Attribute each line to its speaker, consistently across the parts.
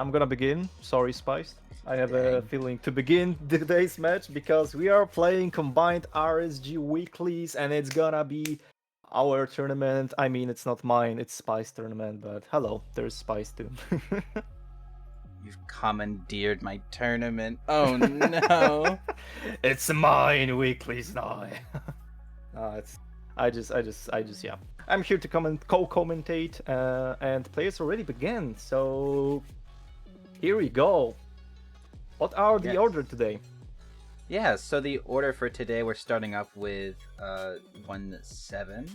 Speaker 1: I'm gonna begin. Sorry, Spice. I have a
Speaker 2: Dang.
Speaker 1: feeling to begin today's match because we are playing combined RSG weeklies and it's gonna be our tournament. I mean, it's not mine, it's Spice tournament, but hello, there's Spice too.
Speaker 2: You've commandeered my tournament. Oh no.
Speaker 1: It's mine weeklies now. It's yeah. I'm here to co-commentate, and players already began. So here we go. What are the
Speaker 2: Yes.
Speaker 1: order today?
Speaker 2: Yeah, so the order for today, we're starting up with 1-7.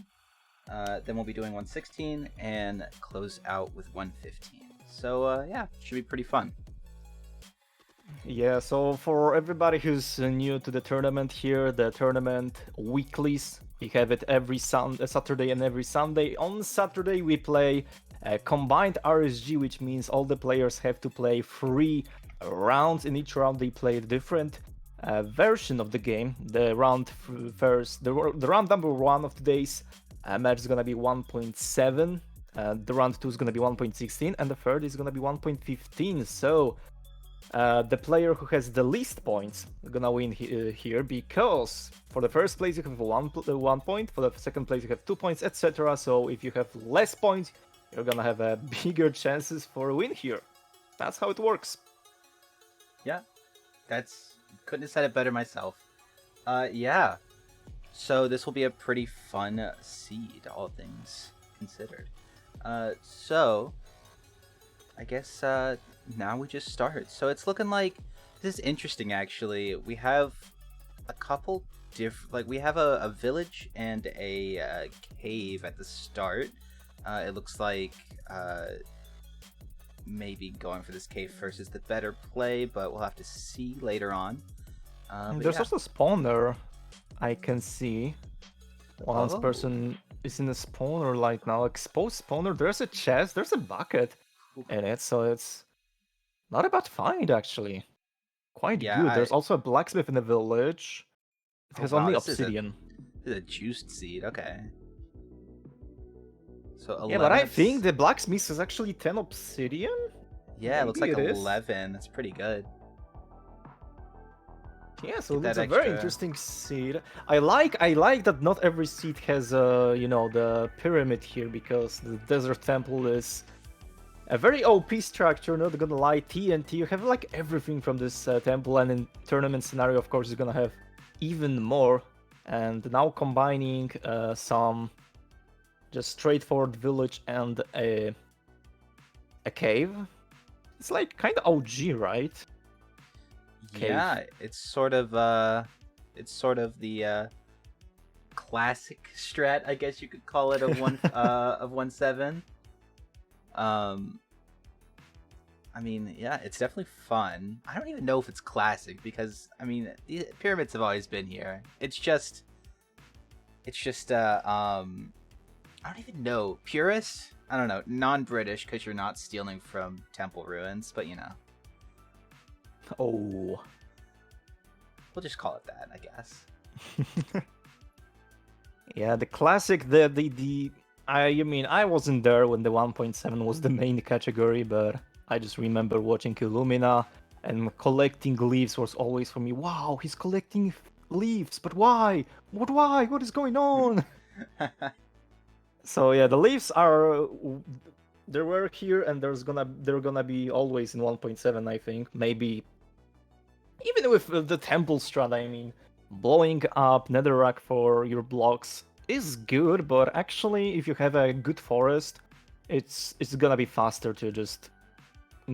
Speaker 2: Then we'll be doing 1-16 and close out with 1-15. So yeah, should be pretty fun.
Speaker 1: Yeah, so for everybody who's new to the tournament here, the tournament weeklies, we have it every Saturday and every Sunday. On Saturday we play combined RSG, which means all the players have to play 3 rounds. In each round they play a different version of the game. The round number 1 of today's match is gonna be 1.7. The round 2 is gonna be 1.16, and the third is gonna be 1.15. So the player who has the least points is gonna win here, because for the first place you have 1 point, for the second place you have 2 points, etc. So if you have less points, you're gonna have bigger chances for a win here. That's how it works.
Speaker 2: Yeah, couldn't have said it better myself. Yeah. So this will be a pretty fun seed, all things considered. So I guess now we just start. So it's looking like this is interesting. Actually, we have a couple we have a village and a cave at the start. It looks like maybe going for this cave first is the better play, but we'll have to see later on.
Speaker 1: There's
Speaker 2: yeah.
Speaker 1: also a spawner I can see. One
Speaker 2: Oh.
Speaker 1: person is in a spawner right now, exposed spawner. There's a chest, there's a bucket in it, so it's not a bad find actually. Quite good. There's also a blacksmith in the village. It has only obsidian.
Speaker 2: This is a juiced seed. Okay. So 11.
Speaker 1: Yeah, but I think the blacksmith is actually 10 obsidian.
Speaker 2: Yeah, it looks like
Speaker 1: it
Speaker 2: 11. That's pretty good.
Speaker 1: Yeah, so it's a very interesting seed. I like that not every seed has the pyramid here, because the desert temple is a very OP structure, not gonna lie. TNT, you have like everything from this temple, and in tournament scenario, of course, you're gonna have even more. And now combining some just straightforward village and a cave, it's like kind of OG, right?
Speaker 2: Cave. Yeah, it's sort of the classic strat, I guess you could call it, of 1-7. I mean, yeah, it's definitely fun. I don't even know if it's classic, because I mean, the pyramids have always been here. It's just I don't even know. Purist? I don't know. Non-British, because you're not stealing from temple ruins, but you know.
Speaker 1: Oh.
Speaker 2: We'll just call it that, I guess.
Speaker 1: Yeah, the classic, I wasn't there when the 1.7 was the main category, but I just remember watching Illumina, and collecting leaves was always for me, wow, he's collecting leaves, but why? Why? What is going on? So yeah, the leaves there were here, and they're gonna be always in 1.7, I think. Maybe even with the temple strat, I mean, blowing up netherrack for your blocks is good, but actually, if you have a good forest, it's gonna be faster to just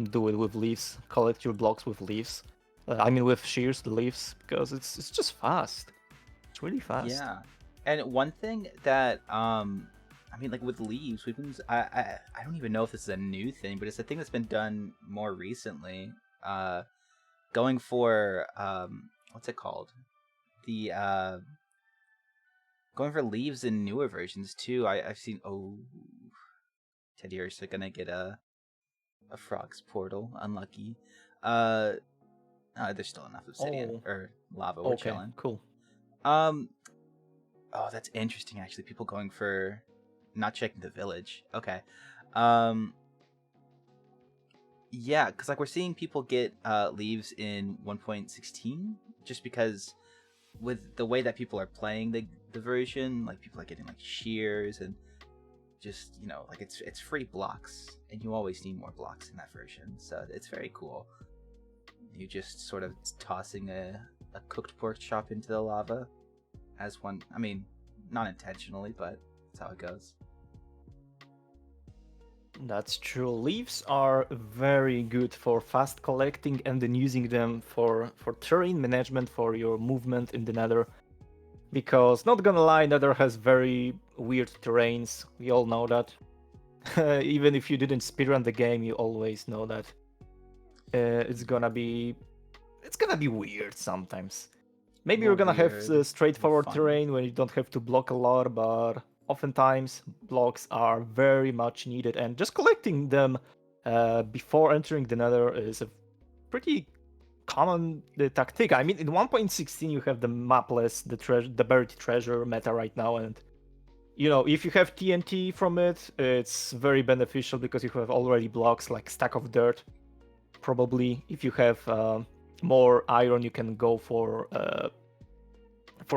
Speaker 1: do it with leaves, collect your blocks with leaves. I mean, with shears, the leaves, because it's just fast. It's really fast.
Speaker 2: Yeah, and one thing that I mean, like with leaves, we've been I don't even know if this is a new thing, but it's a thing that's been done more recently. Going for what's it called? The going for leaves in newer versions too. I've seen. Oh, Teddy are gonna get a frog's portal. Unlucky. There's still enough obsidian or lava. We're chilling.
Speaker 1: Cool.
Speaker 2: Oh, that's interesting. Actually, people going for not checking the village. Okay. Yeah, because like we're seeing people get leaves in 1.16 just because with the way that people are playing the version, like people are getting like shears and just like it's free blocks, and you always need more blocks in that version, so it's very cool. You just sort of tossing a cooked pork chop into the lava as one. I mean, not intentionally, but that's how it goes.
Speaker 1: That's true. Leaves are very good for fast collecting and then using them for terrain management for your movement in the Nether. Because not gonna lie, Nether has very weird terrains. We all know that. Even if you didn't speedrun the game, you always know that it's gonna be weird sometimes. Maybe you're
Speaker 2: Well,
Speaker 1: gonna have
Speaker 2: weird, well,
Speaker 1: straightforward
Speaker 2: fun.
Speaker 1: terrain where you don't have to block a lot, but oftentimes blocks are very much needed, and just collecting them before entering the Nether is a pretty common tactic. I mean, in 1.16 you have the mapless, the buried treasure meta right now, and if you have TNT from it, it's very beneficial because you have already blocks like stack of dirt. Probably, if you have more iron, you can go for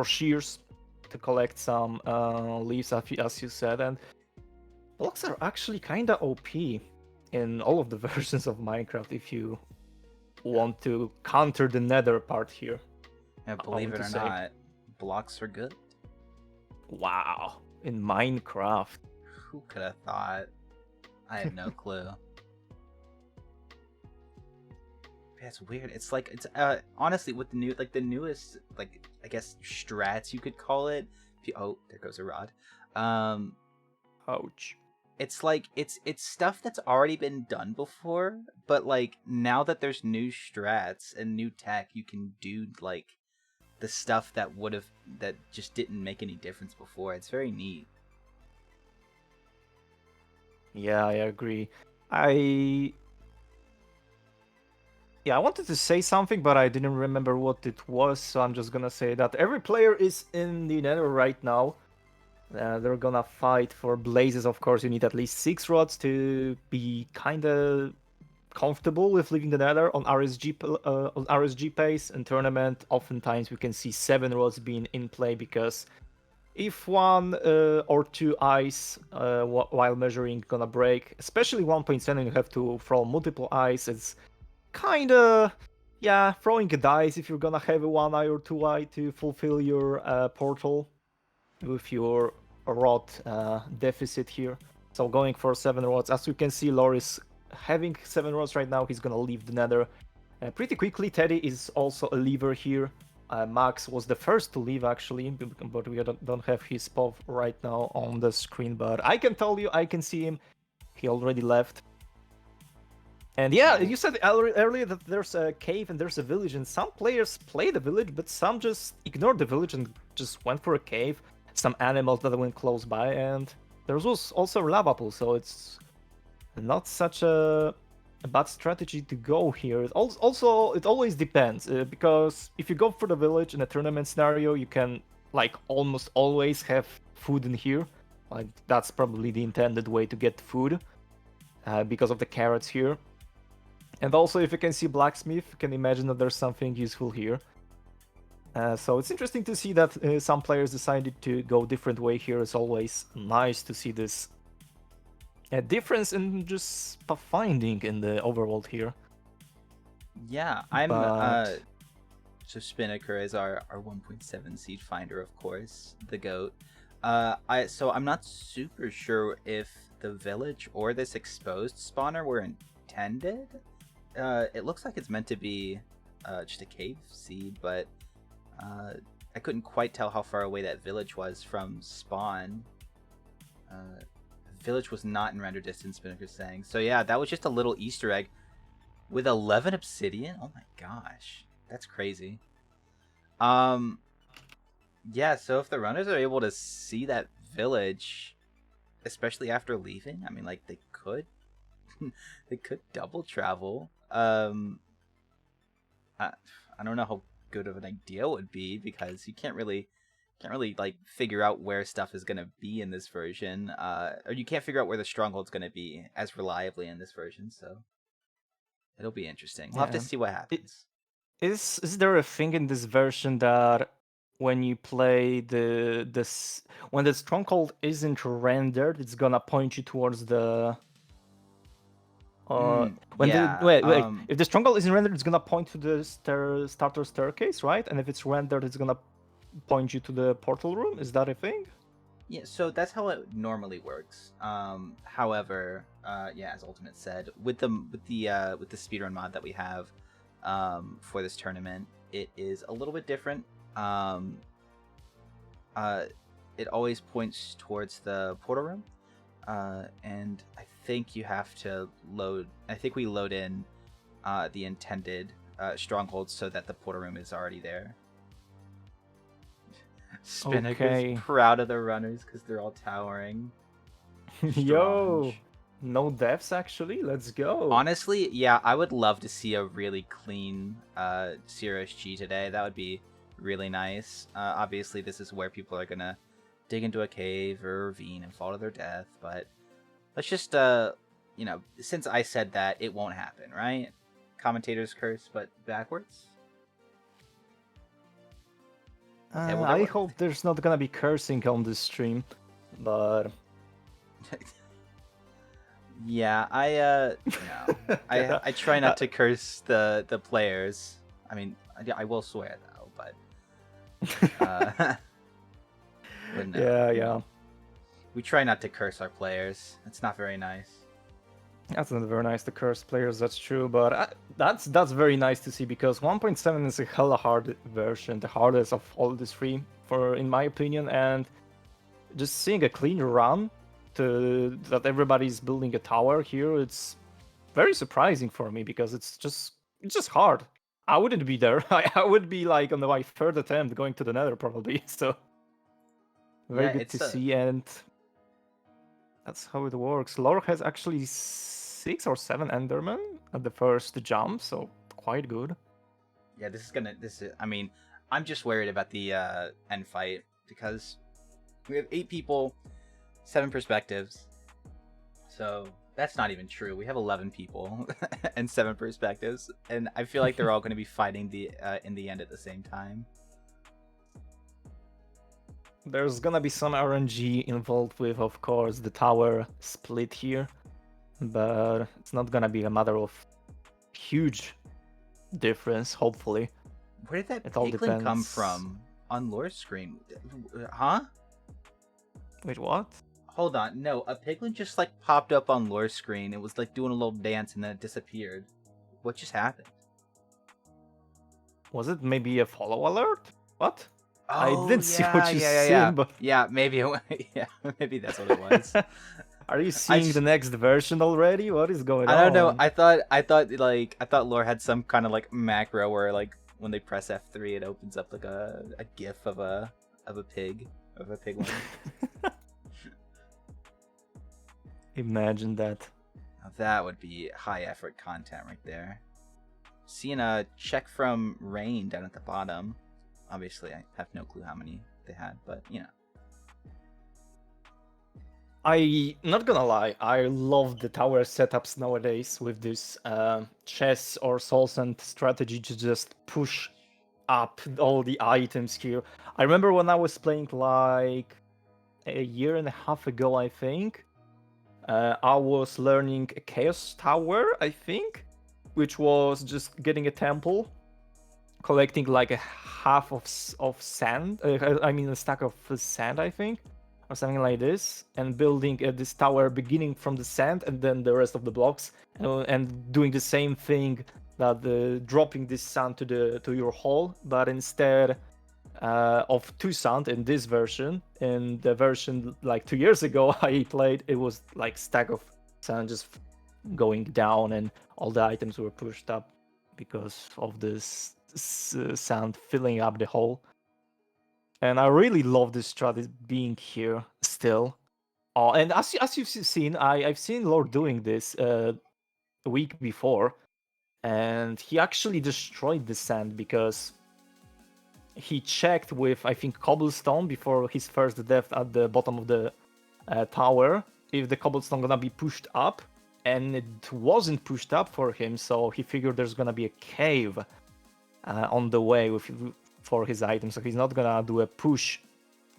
Speaker 1: shears to collect some leaves, as you said. And blocks are actually kinda OP in all of the versions of Minecraft if you want to counter the Nether part here.
Speaker 2: And
Speaker 1: I
Speaker 2: believe
Speaker 1: want
Speaker 2: it
Speaker 1: to
Speaker 2: or
Speaker 1: say,
Speaker 2: not, blocks are good.
Speaker 1: wow, in Minecraft.
Speaker 2: Who could have thought? I had no clue. That's weird. It's like it's honestly with the newest, like I guess strats you could call it. Oh, there goes a rod. Um,
Speaker 1: Ouch.
Speaker 2: it's like it's stuff that's already been done before, but like now that there's new strats and new tech, you can do like the stuff that just didn't make any difference before. It's very neat.
Speaker 1: Yeah, I agree. I I wanted to say something, but I didn't remember what it was, so I'm just gonna say that every player is in the Nether right now. They're gonna fight for blazes. Of course, you need at least 6 rods to be kinda comfortable with leaving the Nether on RSG pace and tournament. Oftentimes, we can see 7 rods being in play because if one or two ice while measuring gonna break, especially 1.7, you have to throw multiple ice. It's kinda, yeah, throwing a dice if you're gonna have a 1 eye or 2 eye to fulfill your portal with your rod deficit here. So going for 7 rods, as you can see, Loris having 7 rods right now. He's gonna leave the Nether pretty quickly. Teddy is also a leaver here. Max was the first to leave actually, but we don't have his POV right now on the screen. But I can tell you, I can see him. He already left. And yeah,
Speaker 2: Oh,
Speaker 1: you said earlier that there's a cave and there's a village, and some players play the village, but some just ignored the village and just went for a cave. Some animals that went close by, and there was also a lava pool, so it's not such a bad strategy to go here. Also, it always depends, because if you go for the village in a tournament scenario, you can like almost always have food in here. Like that's probably the intended way to get food, because of the carrots here. And also, if you can see blacksmith, you can imagine that there's something useful here. So it's interesting to see that some players decided to go different way here. It's always nice to see this difference in just pathfinding in the overworld here.
Speaker 2: yeah, I'm
Speaker 1: But
Speaker 2: so Spinnaker is our 1.7 seed finder, of course, the goat. I'm not super sure if the village or this exposed spawner were intended. It looks like it's meant to be just a cave seed, but I couldn't quite tell how far away that village was from spawn. Village was not in render distance, Spinnaker's saying. So yeah, that was just a little Easter egg with 11 obsidian. Oh my gosh, that's crazy. Um, yeah. So if the runners are able to see that village, especially after leaving, I mean, like they could, they could double travel. I, I don't know how good of an idea it would be because you can't really like figure out where stuff is gonna be in this version. Or you can't figure out where the stronghold's gonna be as reliably in this version. So It'll be interesting. We'll have to
Speaker 1: Yeah.
Speaker 2: see what happens.
Speaker 1: Is there a thing in this version that when you play this when the stronghold isn't rendered, it's gonna point you towards the when the
Speaker 2: Yeah.
Speaker 1: wait, if the stronghold isn't rendered, it's gonna point to the starter staircase, right? And if it's rendered, it's gonna point you to the portal room. Is that a thing?
Speaker 2: Yeah, so that's how it normally works. However, yeah, as Ultimate said, with the speedrun mod that we have for this tournament, it is a little bit different. It always points towards the portal room, and I think you have to load. I think we load in the intended strongholds so that the portal room is already there. Spinnaker's proud of the runners because they're all towering.
Speaker 1: Yo, no deaths actually. Let's go.
Speaker 2: Honestly, yeah, I would love to see a really clean CRSG today. That would be really nice. Obviously, this is where people are gonna dig into a cave or a ravine and fall to their death. But let's just, you know, since I said that, it won't happen, right? Commentator's curse, but backwards.
Speaker 1: Okay, well, I hope there's not gonna be cursing on this stream, but
Speaker 2: yeah, no. I try not to curse the players. I mean, I will swear though, but no.
Speaker 1: Yeah.
Speaker 2: We try not to curse our players. It's not very nice.
Speaker 1: That's not very nice to curse players. That's true, but that's very nice to see because 1.7 is a hella hard version, the hardest of all the three, in my opinion, and just seeing a clean run that everybody's building a tower here, it's very surprising for me because it's just hard. I wouldn't be there. I would be like on my third attempt going to the Nether probably. So very good to see, and that's how it works. Lore has actually 6 or 7 Endermen at the first jump, so quite good.
Speaker 2: Yeah, I mean, I'm just worried about the end fight because we have 8 people, 7 perspectives. So that's not even true. We have 11 people and 7 perspectives, and I feel like they're all going to be fighting in the end at the same time.
Speaker 1: There's gonna be some RNG involved with, of course, the tower split here, but it's not gonna be a matter of huge difference, hopefully.
Speaker 2: Where did that piglin come from on Lore's screen? Huh?
Speaker 1: Wait, what?
Speaker 2: Hold on, no, a piglin just like popped up on Lore's screen. It was like doing a little dance and then it disappeared. What just happened?
Speaker 1: Was it maybe a follow alert? What?
Speaker 2: Oh,
Speaker 1: I didn't see what you seen, but
Speaker 2: yeah, maybe maybe that's what it was.
Speaker 1: Are you seeing the next version already? What is going on?
Speaker 2: I don't know. I thought Lore had some kind of like macro where like when they press F3 it opens up like a gif of a pig, of a piglet.
Speaker 1: Imagine that.
Speaker 2: Now that would be high effort content right there. Seeing a check from Rain down at the bottom. Obviously, I have no clue how many they had, but you know.
Speaker 1: Not gonna lie, I love the tower setups nowadays with this chess or soul sand strategy to just push up all the items here. I remember when I was playing like a year and a half ago, I think. I was learning a chaos tower, I think, which was just getting a temple, collecting like a half of sand. I mean a stack of sand, I think, or something like this, and building this tower beginning from the sand and then the rest of the blocks, and doing the same thing that dropping this sand to your hole, but instead of 2 sand in this version. In the version like 2 years ago I played, it was like stack of sand just going down, and all the items were pushed up because of this sand filling up the hole. And I really love this strategy being here still. Oh, and as you've seen, I've seen Lord doing this a week before, and he actually destroyed the sand because he checked with, I think, cobblestone before his first death at the bottom of the tower if the cobblestone gonna be pushed up, and it wasn't pushed up for him, so he figured there's gonna be a cave on the way for his items, so he's not gonna do a push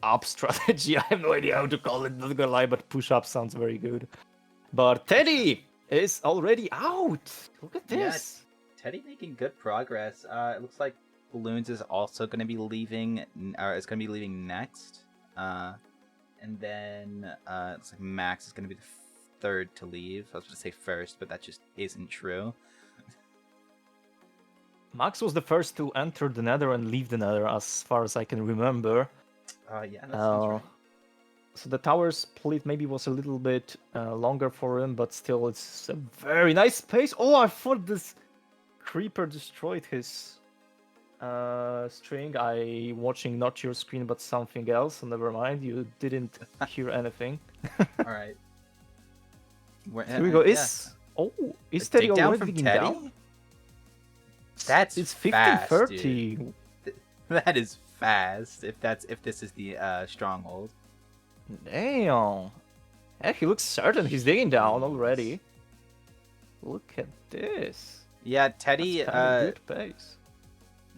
Speaker 1: up strategy. I have no idea how to call it, not gonna lie, but push up sounds very good. But Teddy is already out. Look at this.
Speaker 2: Yeah, Teddy making good progress. It looks like Balloons is also going to be leaving, or is going to be leaving next. And then it looks like Max is going to be the third to leave. I was going to say first, but that just isn't true.
Speaker 1: Max was the first to enter the Nether and leave the Nether, as far as I can remember.
Speaker 2: Yeah, that sounds right.
Speaker 1: So the tower split maybe was a little bit longer for him, but still it's a very nice space. Oh, I thought this creeper destroyed his string. I watching not your screen but something else, so never mind. You didn't hear anything.
Speaker 2: All right.
Speaker 1: Here we go. Is Teddy already digging down?
Speaker 2: It's
Speaker 1: 15:30.
Speaker 2: That is fast. If this is the stronghold.
Speaker 1: Damn. Yeah, he looks certain he's digging down already. Look at this.
Speaker 2: Yeah, Teddy.
Speaker 1: Good pace.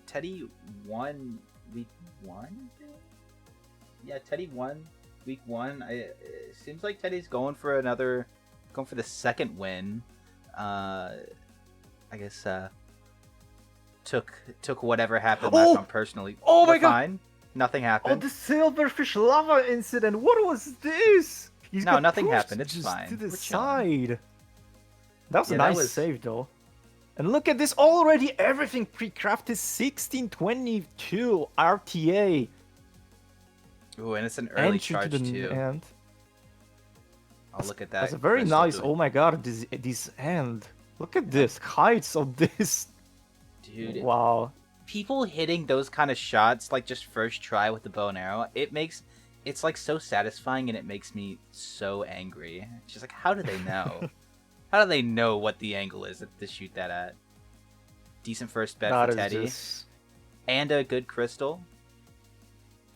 Speaker 2: Teddy won week 1. Yeah, Teddy won week 1. It seems like Teddy's going for the second win. I guess took whatever happened last time personally.
Speaker 1: Oh my god!
Speaker 2: Fine. Nothing happened.
Speaker 1: Oh, the silverfish lava incident. What was this?
Speaker 2: Nothing happened. It's
Speaker 1: just
Speaker 2: fine.
Speaker 1: To the side. That was a nice save, though. And look at this already. Everything pre-crafted 1622 RTA.
Speaker 2: Ooh, and it's an early
Speaker 1: Entry
Speaker 2: charge
Speaker 1: to the
Speaker 2: too.
Speaker 1: End.
Speaker 2: Oh, look at that.
Speaker 1: That's a very nice. Oh my god, this end. Look at this heights of this.
Speaker 2: Dude.
Speaker 1: Wow.
Speaker 2: People hitting those kind of shots, like just first try with the bow and arrow, it's like so satisfying, and it makes me so angry. It's just like, how do they know? How do they know what the angle is to shoot that at? Decent first bet for Teddy. And a good crystal.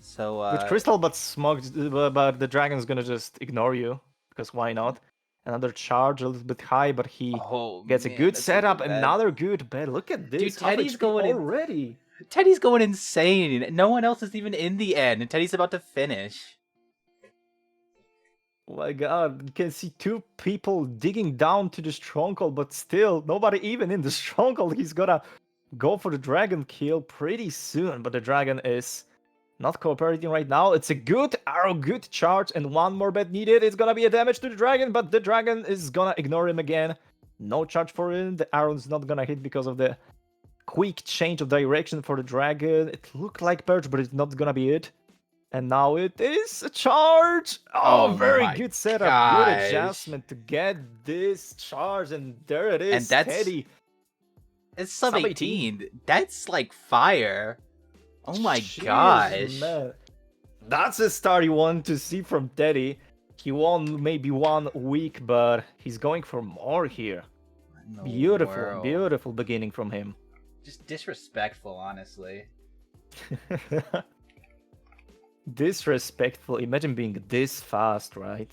Speaker 2: So
Speaker 1: good crystal, but but the dragon's gonna just ignore you, because why not? Another charge, a little bit high, but he gets a good setup. Another good bet. Look at this.
Speaker 2: Dude, Teddy's going
Speaker 1: already.
Speaker 2: Teddy's going insane. No one else is even in the end, and Teddy's about to finish.
Speaker 1: Oh my god, you can see 2 people digging down to the stronghold, but still, nobody even in the stronghold. He's gonna go for the dragon kill pretty soon, but the dragon is not cooperating right now. It's a good arrow, good charge, and one more bet needed. It's gonna be a damage to the dragon, but the dragon is gonna ignore him again. No charge for him. The arrow's not gonna hit because of the quick change of direction for the dragon. It looked like perch, but it's not gonna be it. And now it is a charge. Oh, very good setup.
Speaker 2: Gosh.
Speaker 1: Good adjustment to get this charge, and there it is.
Speaker 2: And that's
Speaker 1: Teddy.
Speaker 2: It's sub 18. That's like fire. Oh my gosh.
Speaker 1: Man. That's a start you want to see from Teddy. He won maybe 1 week, but he's going for more here. Beautiful, beautiful beginning from him.
Speaker 2: Just disrespectful, honestly.
Speaker 1: Disrespectful. Imagine being this fast, right?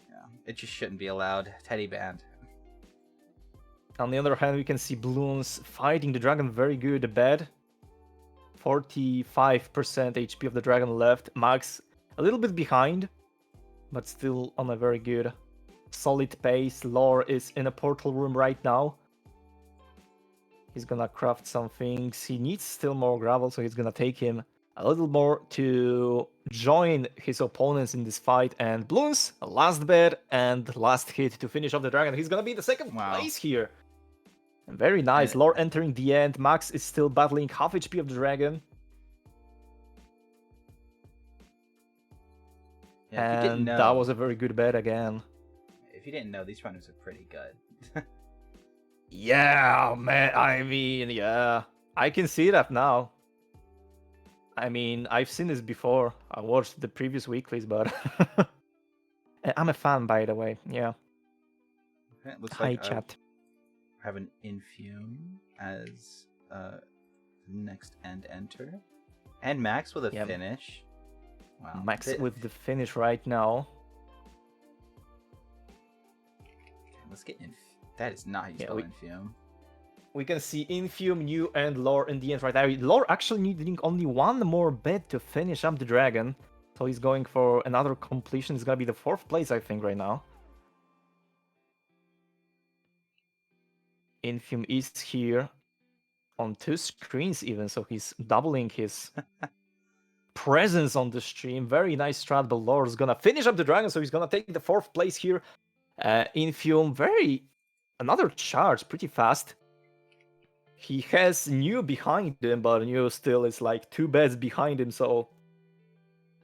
Speaker 2: Yeah, it just shouldn't be allowed. Teddy banned.
Speaker 1: On the other hand, we can see Bloons fighting the dragon very good. Bad. 45% HP of the dragon left. Max a little bit behind, but still on a very good, solid pace. Lore is in a portal room right now. He's gonna craft some things. He needs still more gravel, so he's gonna take him a little more to join his opponents in this fight. And Bloons, last bet and last hit to finish off the dragon. He's gonna be in the second place here. Very nice. Lore entering the end. Max is still battling half HP of the dragon.
Speaker 2: Yeah,
Speaker 1: and that was a very good bet again.
Speaker 2: If you didn't know, these runners are pretty good.
Speaker 1: Yeah, man. I mean, yeah. I can see that now. I mean, I've seen this before. I watched the previous weeklies, but I'm a fan, by the way. Yeah.
Speaker 2: Okay, looks
Speaker 1: Hi,
Speaker 2: like
Speaker 1: chat.
Speaker 2: Have an Infume as next end enter, and Max with a finish. Wow.
Speaker 1: Max with the finish right now.
Speaker 2: let's get that is not how you spell Infume.
Speaker 1: We can see Infume, New, and Lore in the end right now. Lore actually needing only one more bet to finish up the dragon. So he's going for another completion. It's gonna be the 4th place, I think, right now. Infume is here on 2 screens even, so he's doubling his presence on the stream. Very nice strat, but Lore's gonna finish up the dragon, so he's gonna take the 4th place here. Infume, another charge, pretty fast. He has New behind him, but New still is like 2 bets behind him, so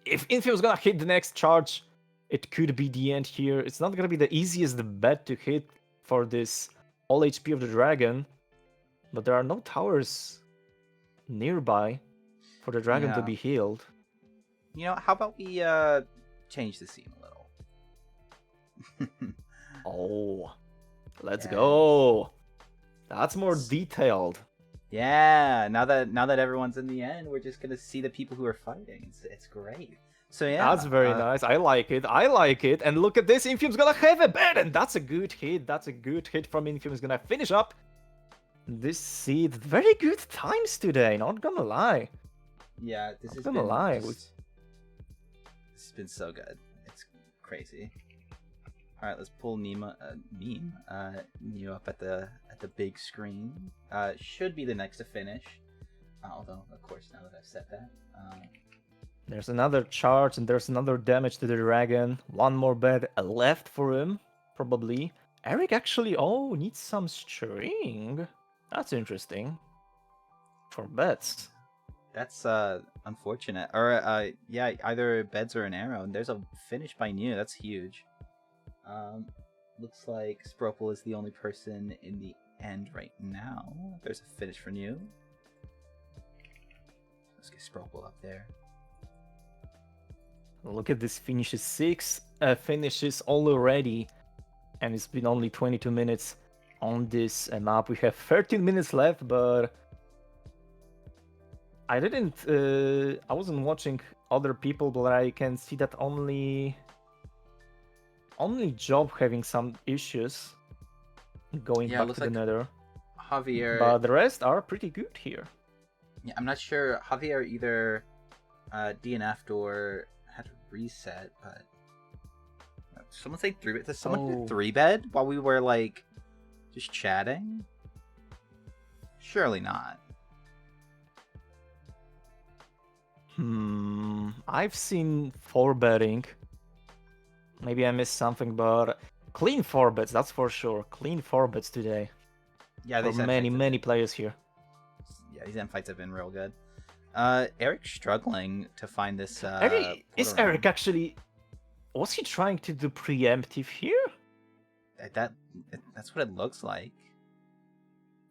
Speaker 1: if Infume's gonna hit the next charge, it could be the end here. It's not gonna be the easiest bet to hit for this all HP of the dragon, but there are no towers nearby for the dragon to be healed.
Speaker 2: You know, how about we change the scene a little?
Speaker 1: Oh, let's go. That's more detailed.
Speaker 2: Yeah, now that everyone's in the end, we're just gonna see the people who are fighting. It's great. So yeah,
Speaker 1: that's very nice. I like it. I like it. And look at this. Infume's gonna have a bet, and that's a good hit. That's a good hit from Infume. Is gonna finish up this seed. Very good times today. Not gonna lie.
Speaker 2: Yeah, this has been so good. It's crazy. All right, let's pull Neo up at the big screen. Should be the next to finish. Although, of course, now that I've said that.
Speaker 1: There's another charge and there's another damage to the dragon. One more bet left for him, probably. Eric actually, needs some string. That's interesting. For bets.
Speaker 2: That's unfortunate. Or yeah, either beds or an arrow. And there's a finish by New. That's huge. Looks like Spropel is the only person in the end right now. There's a finish for New. Let's get Spropel up there.
Speaker 1: Look at this, finishes 6 finishes already, and it's been only 22 minutes on this map. We have 13 minutes left, but I wasn't watching other people, but I can see that only Job having some issues going back to the nether.
Speaker 2: Javier,
Speaker 1: but the rest are pretty good here.
Speaker 2: Yeah, I'm not sure. Javier either DNF'd or had to reset, but someone say 3-bed. Does someone do 3-bed while we were like just chatting? Surely not.
Speaker 1: I've seen 4-bedding. Maybe I missed something, but clean 4-beds, that's for sure. Clean 4-beds today.
Speaker 2: Yeah, they
Speaker 1: for many players here.
Speaker 2: Yeah, these end fights have been real good. Eric's struggling to find this.
Speaker 1: Is Eric actually? Was he trying to do preemptive here?
Speaker 2: That's what it looks like.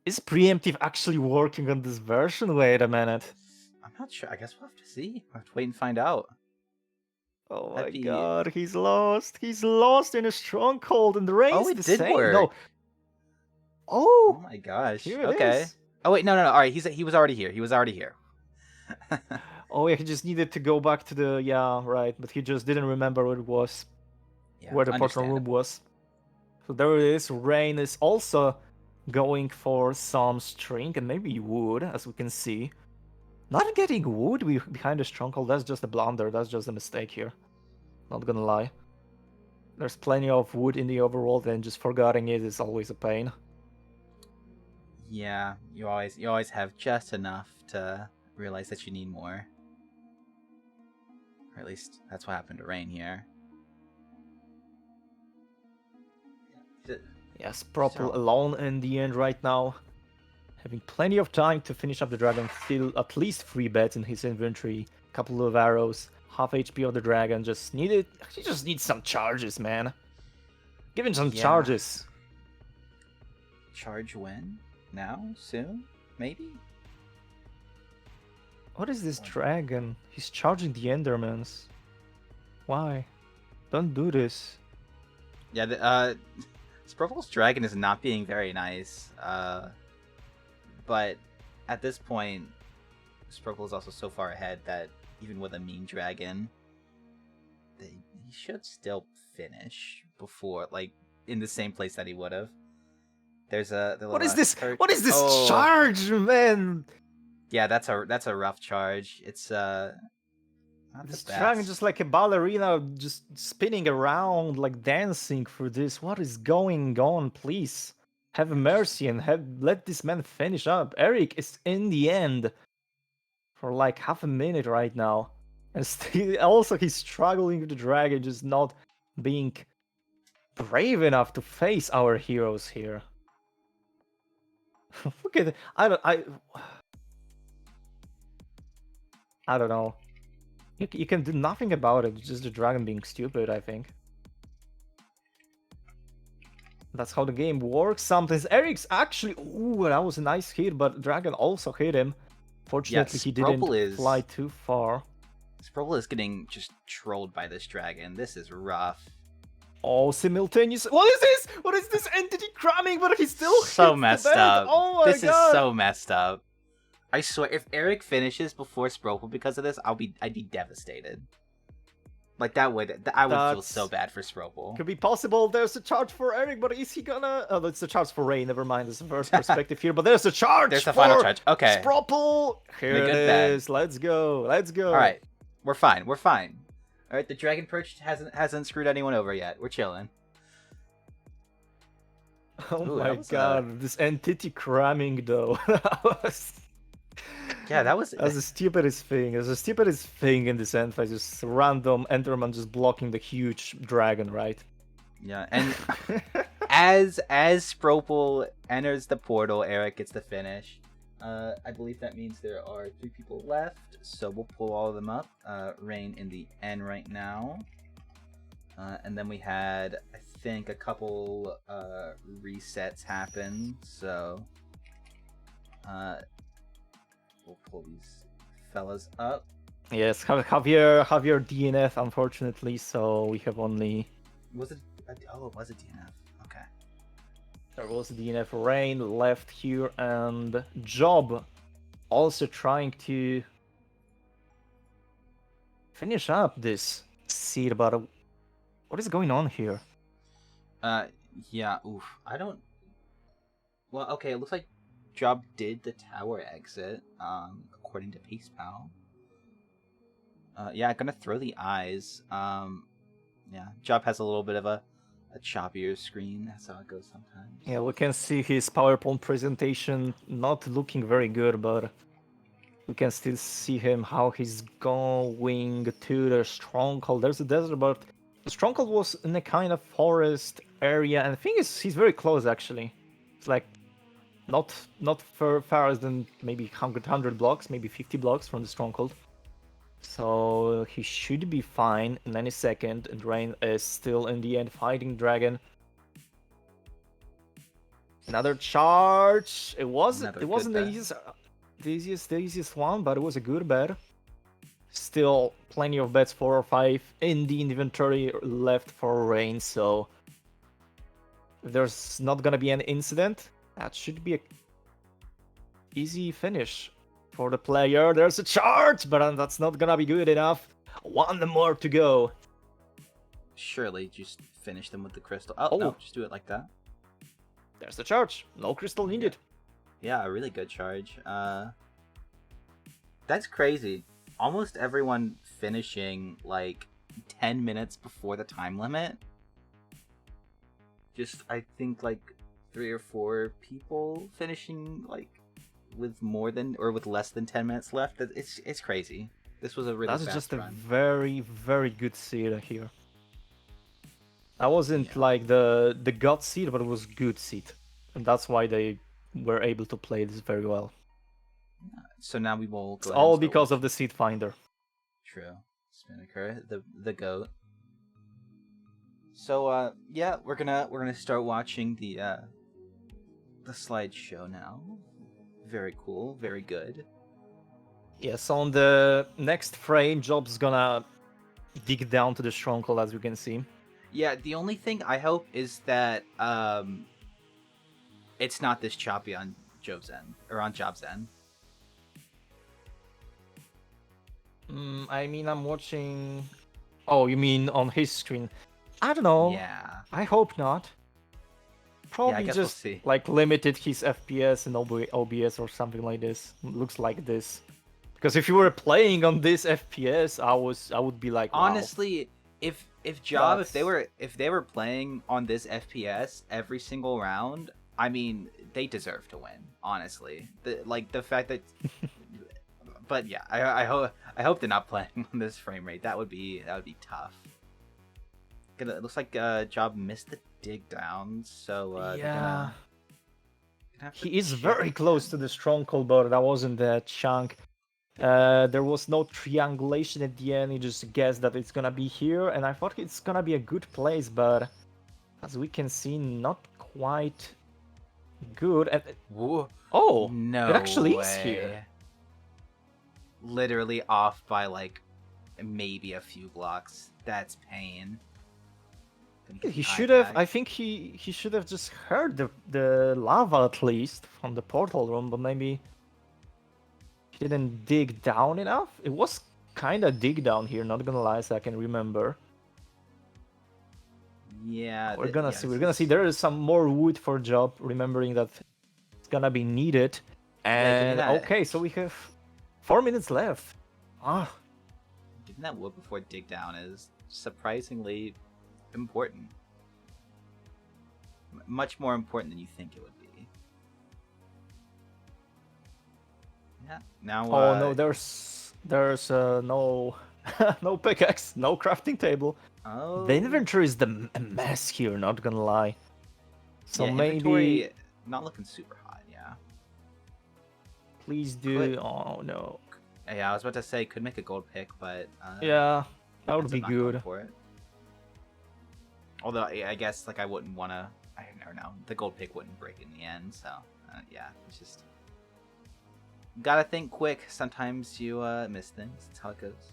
Speaker 1: Is preemptive actually working on this version? Wait a minute.
Speaker 2: I'm not sure. I guess we'll have to see. We'll have to wait and find out.
Speaker 1: Oh my god, he's lost. He's lost in a stronghold, and the rain's the same.
Speaker 2: Work.
Speaker 1: No.
Speaker 2: Oh my gosh.
Speaker 1: Here it is.
Speaker 2: Oh wait, no. All right, he was already here. He was already here.
Speaker 1: Oh yeah, he just needed to go back to the right, but he just didn't remember what it was, where the portal room was. So there it is. Rain is also going for some string and maybe wood, as we can see. Not getting wood behind the stronghold. That's just a blunder. That's just a mistake here. Not gonna lie. There's plenty of wood in the overworld, and just forgetting it is always a pain.
Speaker 2: Yeah, you always have just enough to realize that you need more. Or at least that's what happened to Rain here.
Speaker 1: Yes, Propel alone in the end right now. Having plenty of time to finish up the dragon. Still at least 3 beds in his inventory. Couple of arrows. Half HP of the dragon. He just needs some charges, man. Give him some charges.
Speaker 2: Charge when? Now? Soon? Maybe?
Speaker 1: What is this dragon? He's charging the Endermans. Why? Don't do this.
Speaker 2: Yeah, Spropel's dragon is not being very nice. But at this point, Spropel is also so far ahead that even with a mean dragon, he should still finish before, in the same place that he would have. There's a
Speaker 1: What is this?
Speaker 2: perch.
Speaker 1: What is this
Speaker 2: Oh,
Speaker 1: charge, man?
Speaker 2: yeah, that's a rough charge. It's not
Speaker 1: This
Speaker 2: the
Speaker 1: dragon
Speaker 2: best.
Speaker 1: just like a ballerina, just spinning around, like dancing through this. What is going on? Please have mercy and let this man finish up. Eric is in the end for like half a minute right now, and still also he's struggling with the dragon, just not being brave enough to face our heroes here. Look at it. I don't know. You can do nothing about it. Just the dragon being stupid, I think. That's how the game works sometimes. Eric's actually... Ooh, that was a nice hit, but dragon also hit him. Fortunately, he didn't fly too far.
Speaker 2: Sprobel is getting just trolled by this dragon. This is rough.
Speaker 1: Oh, simultaneous... What is this? What is this entity cramming? But he still
Speaker 2: so
Speaker 1: hits
Speaker 2: messed
Speaker 1: the bed.
Speaker 2: up.
Speaker 1: Oh my
Speaker 2: this
Speaker 1: god.
Speaker 2: is so messed up. I swear, if Eric finishes before Sprobel because of this, I'd be devastated. Like I would feel so bad for Sprobel.
Speaker 1: Could be possible. There's a charge for Eric, but is he gonna? Oh, it's a charge for Ray. Never mind. It's the first perspective here, but there's a charge.
Speaker 2: There's the final charge. Okay.
Speaker 1: Sprobel. Here it is. Let's go. Let's go.
Speaker 2: All right, we're fine. We're fine. All right, the dragon perch hasn't screwed anyone over yet. We're chilling.
Speaker 1: Oh my god, this entity cramming though.
Speaker 2: Yeah, that was
Speaker 1: the stupidest thing. It's the stupidest thing in this end phase. Just random Enderman just blocking the huge dragon, right?
Speaker 2: Yeah, and as Sprobel enters the portal, Eric gets the finish. I believe that means there are 3 people left, so we'll pull all of them up. Rain in the end right now. And then we had, I think, a couple resets happen, so we'll pull these fellas up. Yes,
Speaker 1: Javier DNF, unfortunately, so we have only...
Speaker 2: Was it? Oh, it was a DNF. Okay.
Speaker 1: There was a DNF. Rain left here, and Job also trying to finish up this seed, but what is going on here?
Speaker 2: Yeah, oof. I don't... Well, okay, it looks like Job did the tower exit, according to PacePal. Yeah, gonna throw the eyes. Yeah, Job has a little bit of a choppier screen. That's how it goes sometimes.
Speaker 1: Yeah, we can see his PowerPoint presentation not looking very good, but we can still see him how he's going to the stronghold. There's a desert, but the stronghold was in a kind of forest area, and the thing is, he's very close actually. It's like not far than maybe 100 blocks, maybe 50 blocks from the stronghold. So he should be fine in any second, and Rain is still in the end fighting dragon. Another charge. It wasn't the easiest one, but it was a good bet. Still plenty of bets, 4 or 5 in the inventory left for Rain, so if there's not gonna be an incident, that should be a easy finish for the player. There's a charge, but that's not gonna be good enough. 1 more to go.
Speaker 2: Surely just finish them with the crystal. Oh, no, just do it like that.
Speaker 1: There's the charge. No crystal needed.
Speaker 2: Yeah, a really good charge. That's crazy. Almost everyone finishing like 10 minutes before the time limit. Just, I think, like 3 or 4 people finishing like with more than or with less than 10 minutes left. It's crazy. This was a really fast run.
Speaker 1: That's just a very, very good seed here. That wasn't like the god seed, but it was good seed, and that's why they were able to play this very well.
Speaker 2: So now we will go.
Speaker 1: It's all because of the seed finder.
Speaker 2: True, Spinnaker, the goat. So yeah, we're gonna start watching the slideshow now. Very cool, very good.
Speaker 1: Yes, on the next frame, Job's gonna dig down to the stronghold, as you can see.
Speaker 2: Yeah, the only thing I hope is that it's not this choppy on Job's end or on Job's end.
Speaker 1: I mean, I'm watching. Oh, you mean on his screen? I don't know.
Speaker 2: Yeah.
Speaker 1: I hope not. Probably
Speaker 2: guess we'll
Speaker 1: just
Speaker 2: see.
Speaker 1: like limited his FPS in OBS or something like this. Looks like this. Because if you were playing on this FPS, I would be like, wow.
Speaker 2: Honestly, if Job
Speaker 1: That's-
Speaker 2: if they were playing on this FPS every single round, I mean, they deserve to win. Honestly, the fact that. But yeah, I hope they're not playing on this frame rate. That would be tough. It looks like Job missed the dig down, so they're gonna have to
Speaker 1: He is
Speaker 2: check
Speaker 1: very close to
Speaker 2: again.
Speaker 1: the stronghold, but that wasn't the chunk. There was no triangulation at the end. He just guessed that it's gonna be here, and I thought it's gonna be a good place, but as we can see, not quite good. And
Speaker 2: Whoa.
Speaker 1: oh,
Speaker 2: No
Speaker 1: it actually
Speaker 2: way.
Speaker 1: is here.
Speaker 2: Literally off by like maybe a few blocks. That's pain.
Speaker 1: He should have. I think he should have just heard the lava at least from the portal room, but maybe he didn't dig down enough. It was kind of dig down here. Not gonna lie, so I can remember.
Speaker 2: Yeah,
Speaker 1: We're gonna see. We're gonna see. There is some more wood for Job, remembering that it's gonna be needed. And okay, so we have 4 minutes left. Ah,
Speaker 2: getting that wood before dig down is surprisingly important. Much more important than you think it would be. Yeah. Now.
Speaker 1: Oh no, there's no no pickaxe, no crafting table.
Speaker 2: Oh.
Speaker 1: The inventory is a mess here. Not gonna lie. So
Speaker 2: yeah,
Speaker 1: maybe
Speaker 2: inventory not looking super hot. Yeah.
Speaker 1: Please do. Oh no.
Speaker 2: Yeah, I was about to say could make a gold pick, but
Speaker 1: yeah, that would be good.
Speaker 2: For it. Although I guess like I wouldn't want to. I never know. The gold pick wouldn't break in the end, so yeah, it's just gotta think quick. Sometimes you miss things. That's how it goes.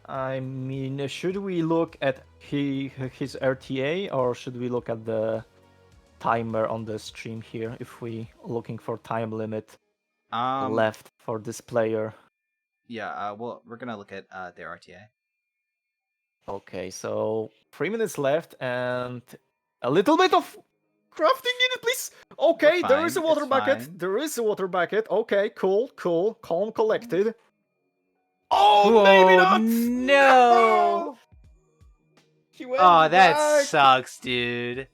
Speaker 1: I mean, should we look at his RTA or should we look at the timer on the stream here if we looking for time limit left for this player?
Speaker 2: Yeah, well, we're gonna look at their RTA.
Speaker 1: Okay, so 3 minutes left and a little bit of crafting needed, please. Okay, there is a water bucket.
Speaker 2: Fine.
Speaker 1: There is a water bucket. Okay, cool, calm, collected. Oh, maybe not.
Speaker 2: No. Oh, that sucks, dude.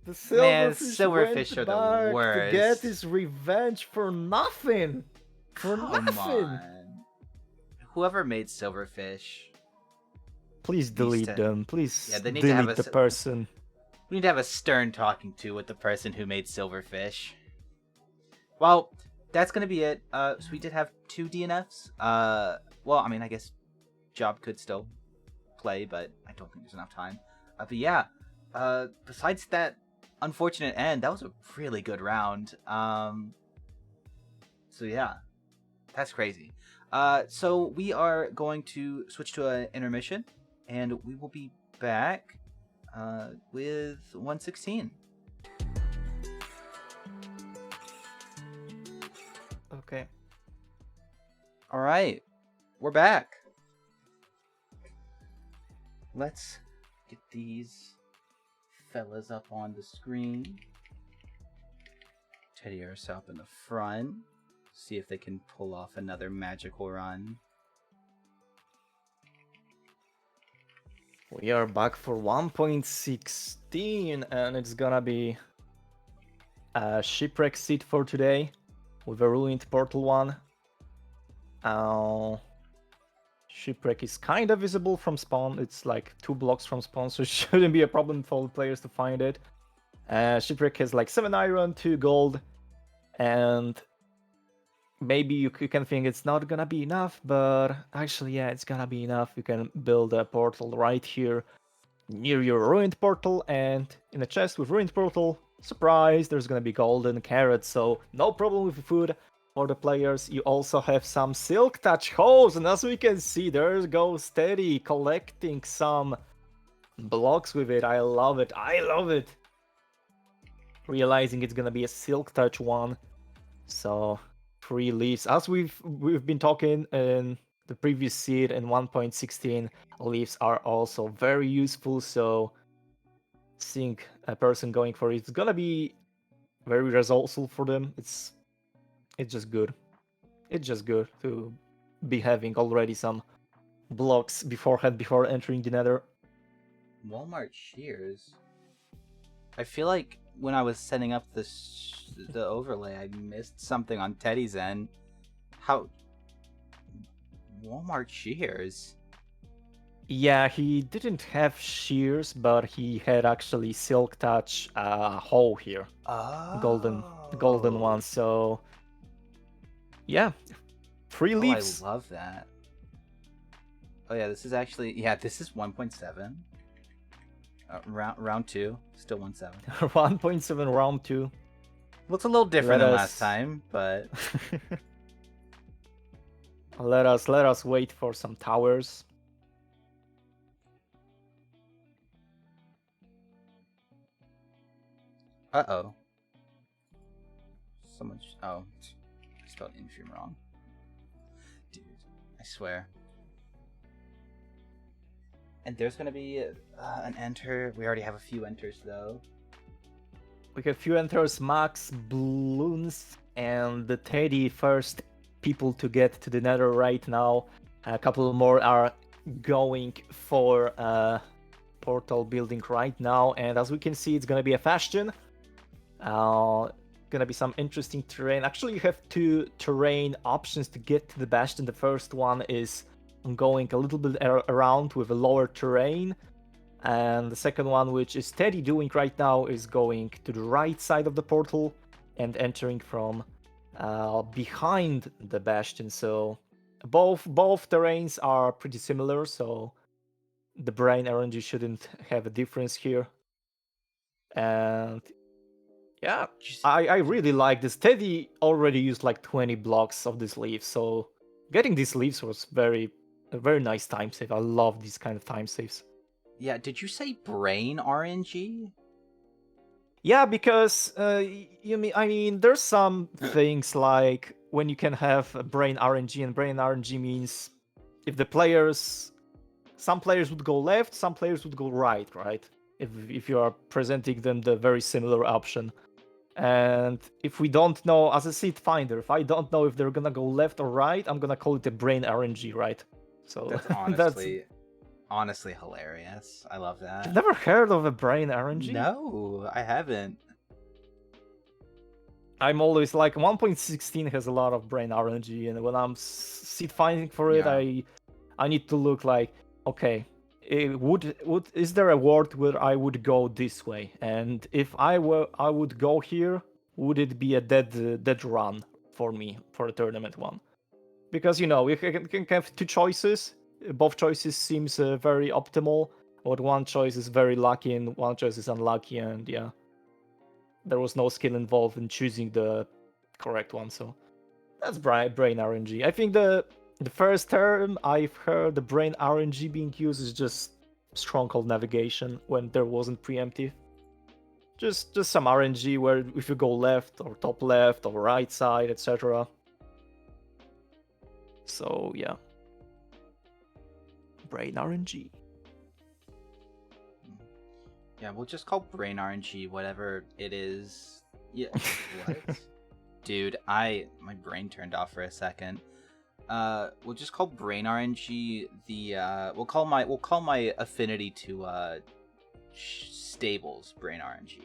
Speaker 1: The silverfish
Speaker 2: are the worst.
Speaker 1: To get his revenge for nothing. For nothing.
Speaker 2: On. Whoever made silverfish.
Speaker 1: Please delete them. Please
Speaker 2: they need
Speaker 1: delete the person.
Speaker 2: We need to have a stern talking to with the person who made silverfish. Well, that's gonna be it. So we did have 2 DNFs. Well, I mean, I guess Job could still play, but I don't think there's enough time. But yeah, besides that unfortunate end, that was a really good round. So yeah, that's crazy. So we are going to switch to an intermission, and we will be back with 116.
Speaker 1: Okay.
Speaker 2: All right, we're back. Let's get these fellas up on the screen. Teddy Earth's up in the front. See if they can pull off another magical run.
Speaker 1: We are back for 1.16 and it's gonna be a shipwreck seed for today with a ruined portal one. Shipwreck is kind of visible from spawn. It's like 2 blocks from spawn, so it shouldn't be a problem for the players to find it. Shipwreck has like 7 iron, 2 gold, and maybe you can think it's not gonna be enough, but actually, yeah, it's gonna be enough. You can build a portal right here near your ruined portal, and in a chest with ruined portal, surprise, there's gonna be golden carrots, so no problem with food. For the players, you also have some silk touch hose, and as we can see, there goes Teddy collecting some blocks with it. I love it. Realizing it's gonna be a silk touch one, so 3 leaves. As we've been talking in the previous seed and 1.16 leaves are also very useful. So seeing a person going for it's gonna be very resourceful for them. It's just good. It's just good to be having already some blocks beforehand before entering the nether.
Speaker 2: Walmart shears. I feel like when I was setting up the overlay, I missed something on Teddy's end. How? Walmart shears?
Speaker 1: Yeah, he didn't have shears, but he had actually silk touch hoe here.
Speaker 2: Oh.
Speaker 1: Golden one. So yeah, 3
Speaker 2: Oh,
Speaker 1: leaves.
Speaker 2: I love that. Oh yeah, this is actually, yeah, this is 1.7. Round 2, still 1.7.
Speaker 1: 1.7 round 2.
Speaker 2: Well, it's a little different than last time, but
Speaker 1: let us wait for some towers.
Speaker 2: uh-oh. Someone oh, I spelled infirm wrong. Dude, I swear. And there's gonna be an enter. We already have a few enters though.
Speaker 1: We have few enters, Max, Balloons, and the Teddy first people to get to the nether right now. A couple more are going for portal building right now, and as we can see, it's gonna be a bastion. Gonna be some interesting terrain. Actually, you have 2 terrain options to get to the bastion. The first one is going a little bit around with a lower terrain, and the second one, which is Teddy doing right now, is going to the right side of the portal and entering from behind the bastion. So both terrains are pretty similar, so the brain RNG shouldn't have a difference here. And yeah, I really like this. Teddy already used like 20 blocks of these leaves, so getting these leaves was a very nice time save. I love these kind of time saves.
Speaker 2: Yeah, did you say brain RNG?
Speaker 1: Yeah, because I mean, there's some things like when you can have a brain RNG, and brain RNG means if some players would go left, some players would go right, right? If you are presenting them the very similar option. And if we don't know, as a seed finder, if I don't know if they're gonna go left or right, I'm gonna call it a brain RNG, right? So
Speaker 2: That's honestly hilarious. I love that.
Speaker 1: You've never heard of a brain RNG?
Speaker 2: No, I haven't.
Speaker 1: I'm always like 1.16 has a lot of brain RNG, and when I'm seed finding for it,
Speaker 2: Yeah.
Speaker 1: I need to look like, okay, is there a world where I would go this way? And if I would go here, would it be a dead run for me for a tournament one? Because we can have 2 choices. Both choices seems very optimal, but one choice is very lucky and one choice is unlucky, and yeah, there was no skill involved in choosing the correct one. So that's brain RNG. I think the first term I've heard the brain RNG being used is just stronghold navigation when there wasn't preemptive. Just some RNG where if you go left or top left or right side, etc. So yeah, brain RNG.
Speaker 2: Yeah, we'll just call brain RNG whatever it is. Yeah. What? Dude, my brain turned off for a second. We'll just call brain RNG the we'll call my affinity to stables brain RNG.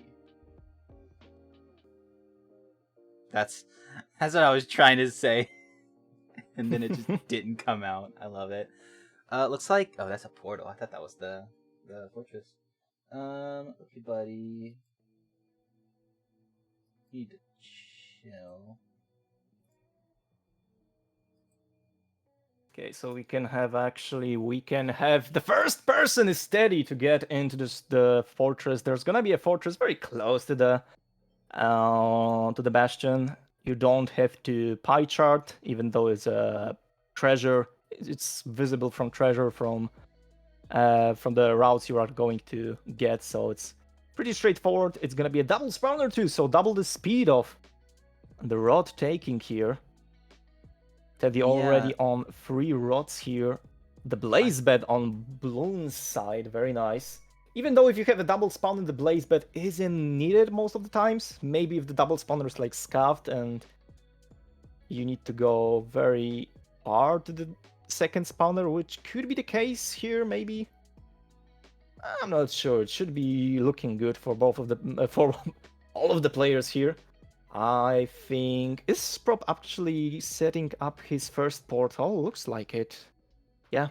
Speaker 2: That's what I was trying to say. And then it just didn't come out. I love it. Looks like, oh, that's a portal. I thought that was the fortress. Okay, buddy. You need to chill.
Speaker 1: Okay, so we can have the first person is steady to get into the fortress. There's gonna be a fortress very close to the bastion. You don't have to pie chart, even though it's a treasure. It's visible from treasure from the routes you are going to get. So it's pretty straightforward. It's gonna be a double spawner too, so double the speed of the rod taking here. Teddy already
Speaker 2: Yeah.
Speaker 1: on 3 rods here. The blaze bed on Bloon's side, very nice. Even though if you have a double spawn in the blaze bed isn't needed most of the times, maybe if the double spawner is like scuffed and you need to go very far to the second spawner, which could be the case here, maybe. I'm not sure. It should be looking good for both of the for all of the players here. I think is Prop actually setting up his first portal? Looks like it. Yeah.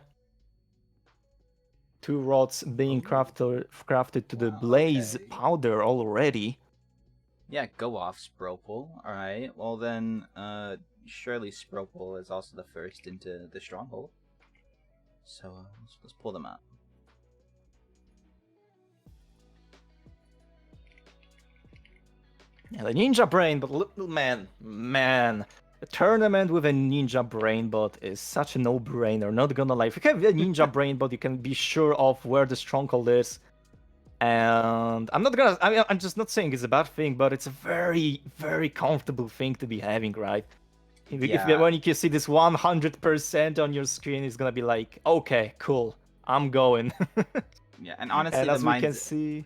Speaker 1: 2 rods being crafted to the blaze
Speaker 2: Okay.
Speaker 1: powder already.
Speaker 2: Yeah, go off, Spropel. Alright, well then, surely Spropel is also the first into the stronghold. So, let's pull them out.
Speaker 1: Yeah, the ninja brain, but man, a tournament with a ninja brain bot is such a no-brainer. Not gonna lie, if you have a ninja brain bot, you can be sure of where the stronghold is. And I'm just not saying it's a bad thing, but it's a very, very comfortable thing to be having, right? When you can see this 100% on your screen, it's gonna be like, okay, cool, I'm going.
Speaker 2: Yeah, and honestly,
Speaker 1: and as we can see,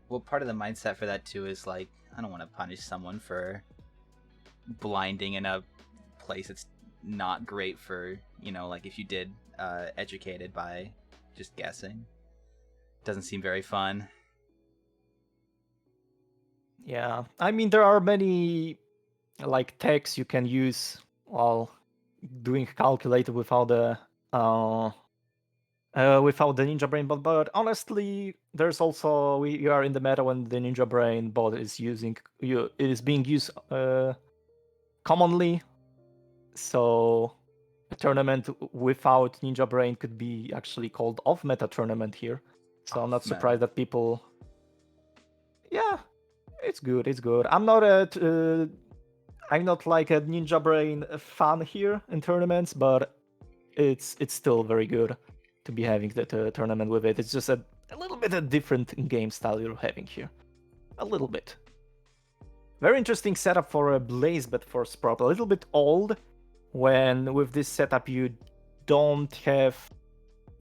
Speaker 2: well, part of the mindset for that too is like, I don't want to punish someone for blinding in a place that's not great for, you know, like if you did educated by just guessing. Doesn't seem very fun.
Speaker 1: Yeah, I mean, there are many like techs you can use while doing calculator without the ninja brain bot, but honestly there's also we are in the meta when the ninja brain bot is being used commonly, so a tournament without ninja brain could be actually called off meta tournament here, so I'm not surprised that people, yeah, it's good. I'm not like a ninja brain fan here in tournaments, but it's still very good to be having the tournament with it. It's just a little bit a different game style you're having here. A little bit. Very interesting setup for a blaze, but for Sprout. A little bit old, when with this setup you don't have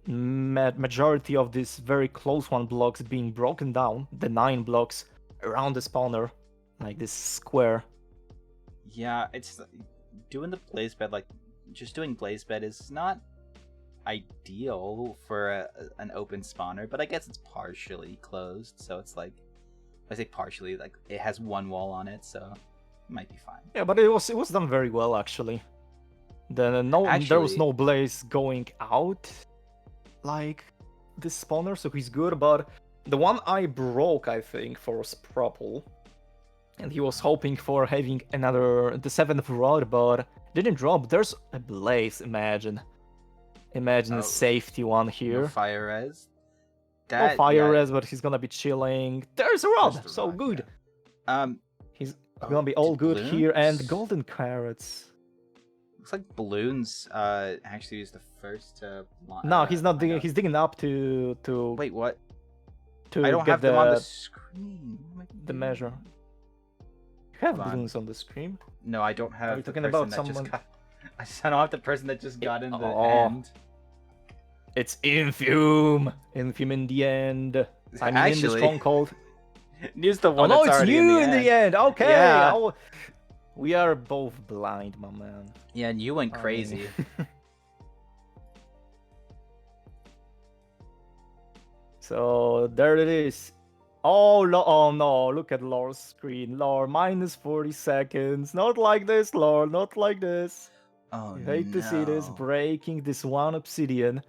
Speaker 1: majority of these very close one blocks being broken down, the 9 blocks around the spawner, like this square.
Speaker 2: Yeah, it's doing the blaze bed, like just doing blaze bed is not ideal for an open spawner, but I guess it's partially closed, so it's like, I say partially, like it has one wall on it, so it might be fine.
Speaker 1: Yeah, but it was done very well actually. There was no blaze going out like this spawner, so he's good. But the one I broke, I think, for Sprapple, and he was hoping for having the 7th rod, but didn't drop. There's a blaze. Imagine a safety one here.
Speaker 2: No fire res.
Speaker 1: No fire res, but he's gonna be chilling. There's a rod, so good.
Speaker 2: Yeah.
Speaker 1: He's gonna be all good here, and golden carrots.
Speaker 2: Looks like balloons actually is the first to
Speaker 1: no, he's not digging. He's digging up to
Speaker 2: wait, what?
Speaker 1: To
Speaker 2: I don't have them on the screen.
Speaker 1: The measure. You have balloons on the screen?
Speaker 2: No, I don't have.
Speaker 1: Are you talking about someone?
Speaker 2: I don't have the person that just got in the end.
Speaker 1: It's Infume in the end. I mean, in the stronghold.
Speaker 2: New's the one. Oh no, it's
Speaker 1: you in the end. Okay.
Speaker 2: Yeah.
Speaker 1: Oh, we are both blind, my man.
Speaker 2: Yeah, and you went crazy.
Speaker 1: So there it is. Oh no! Look at Lore's screen. Lore minus 40 seconds. Not like this, Lore. Not like this.
Speaker 2: Oh,
Speaker 1: I hate to see this, breaking this one obsidian.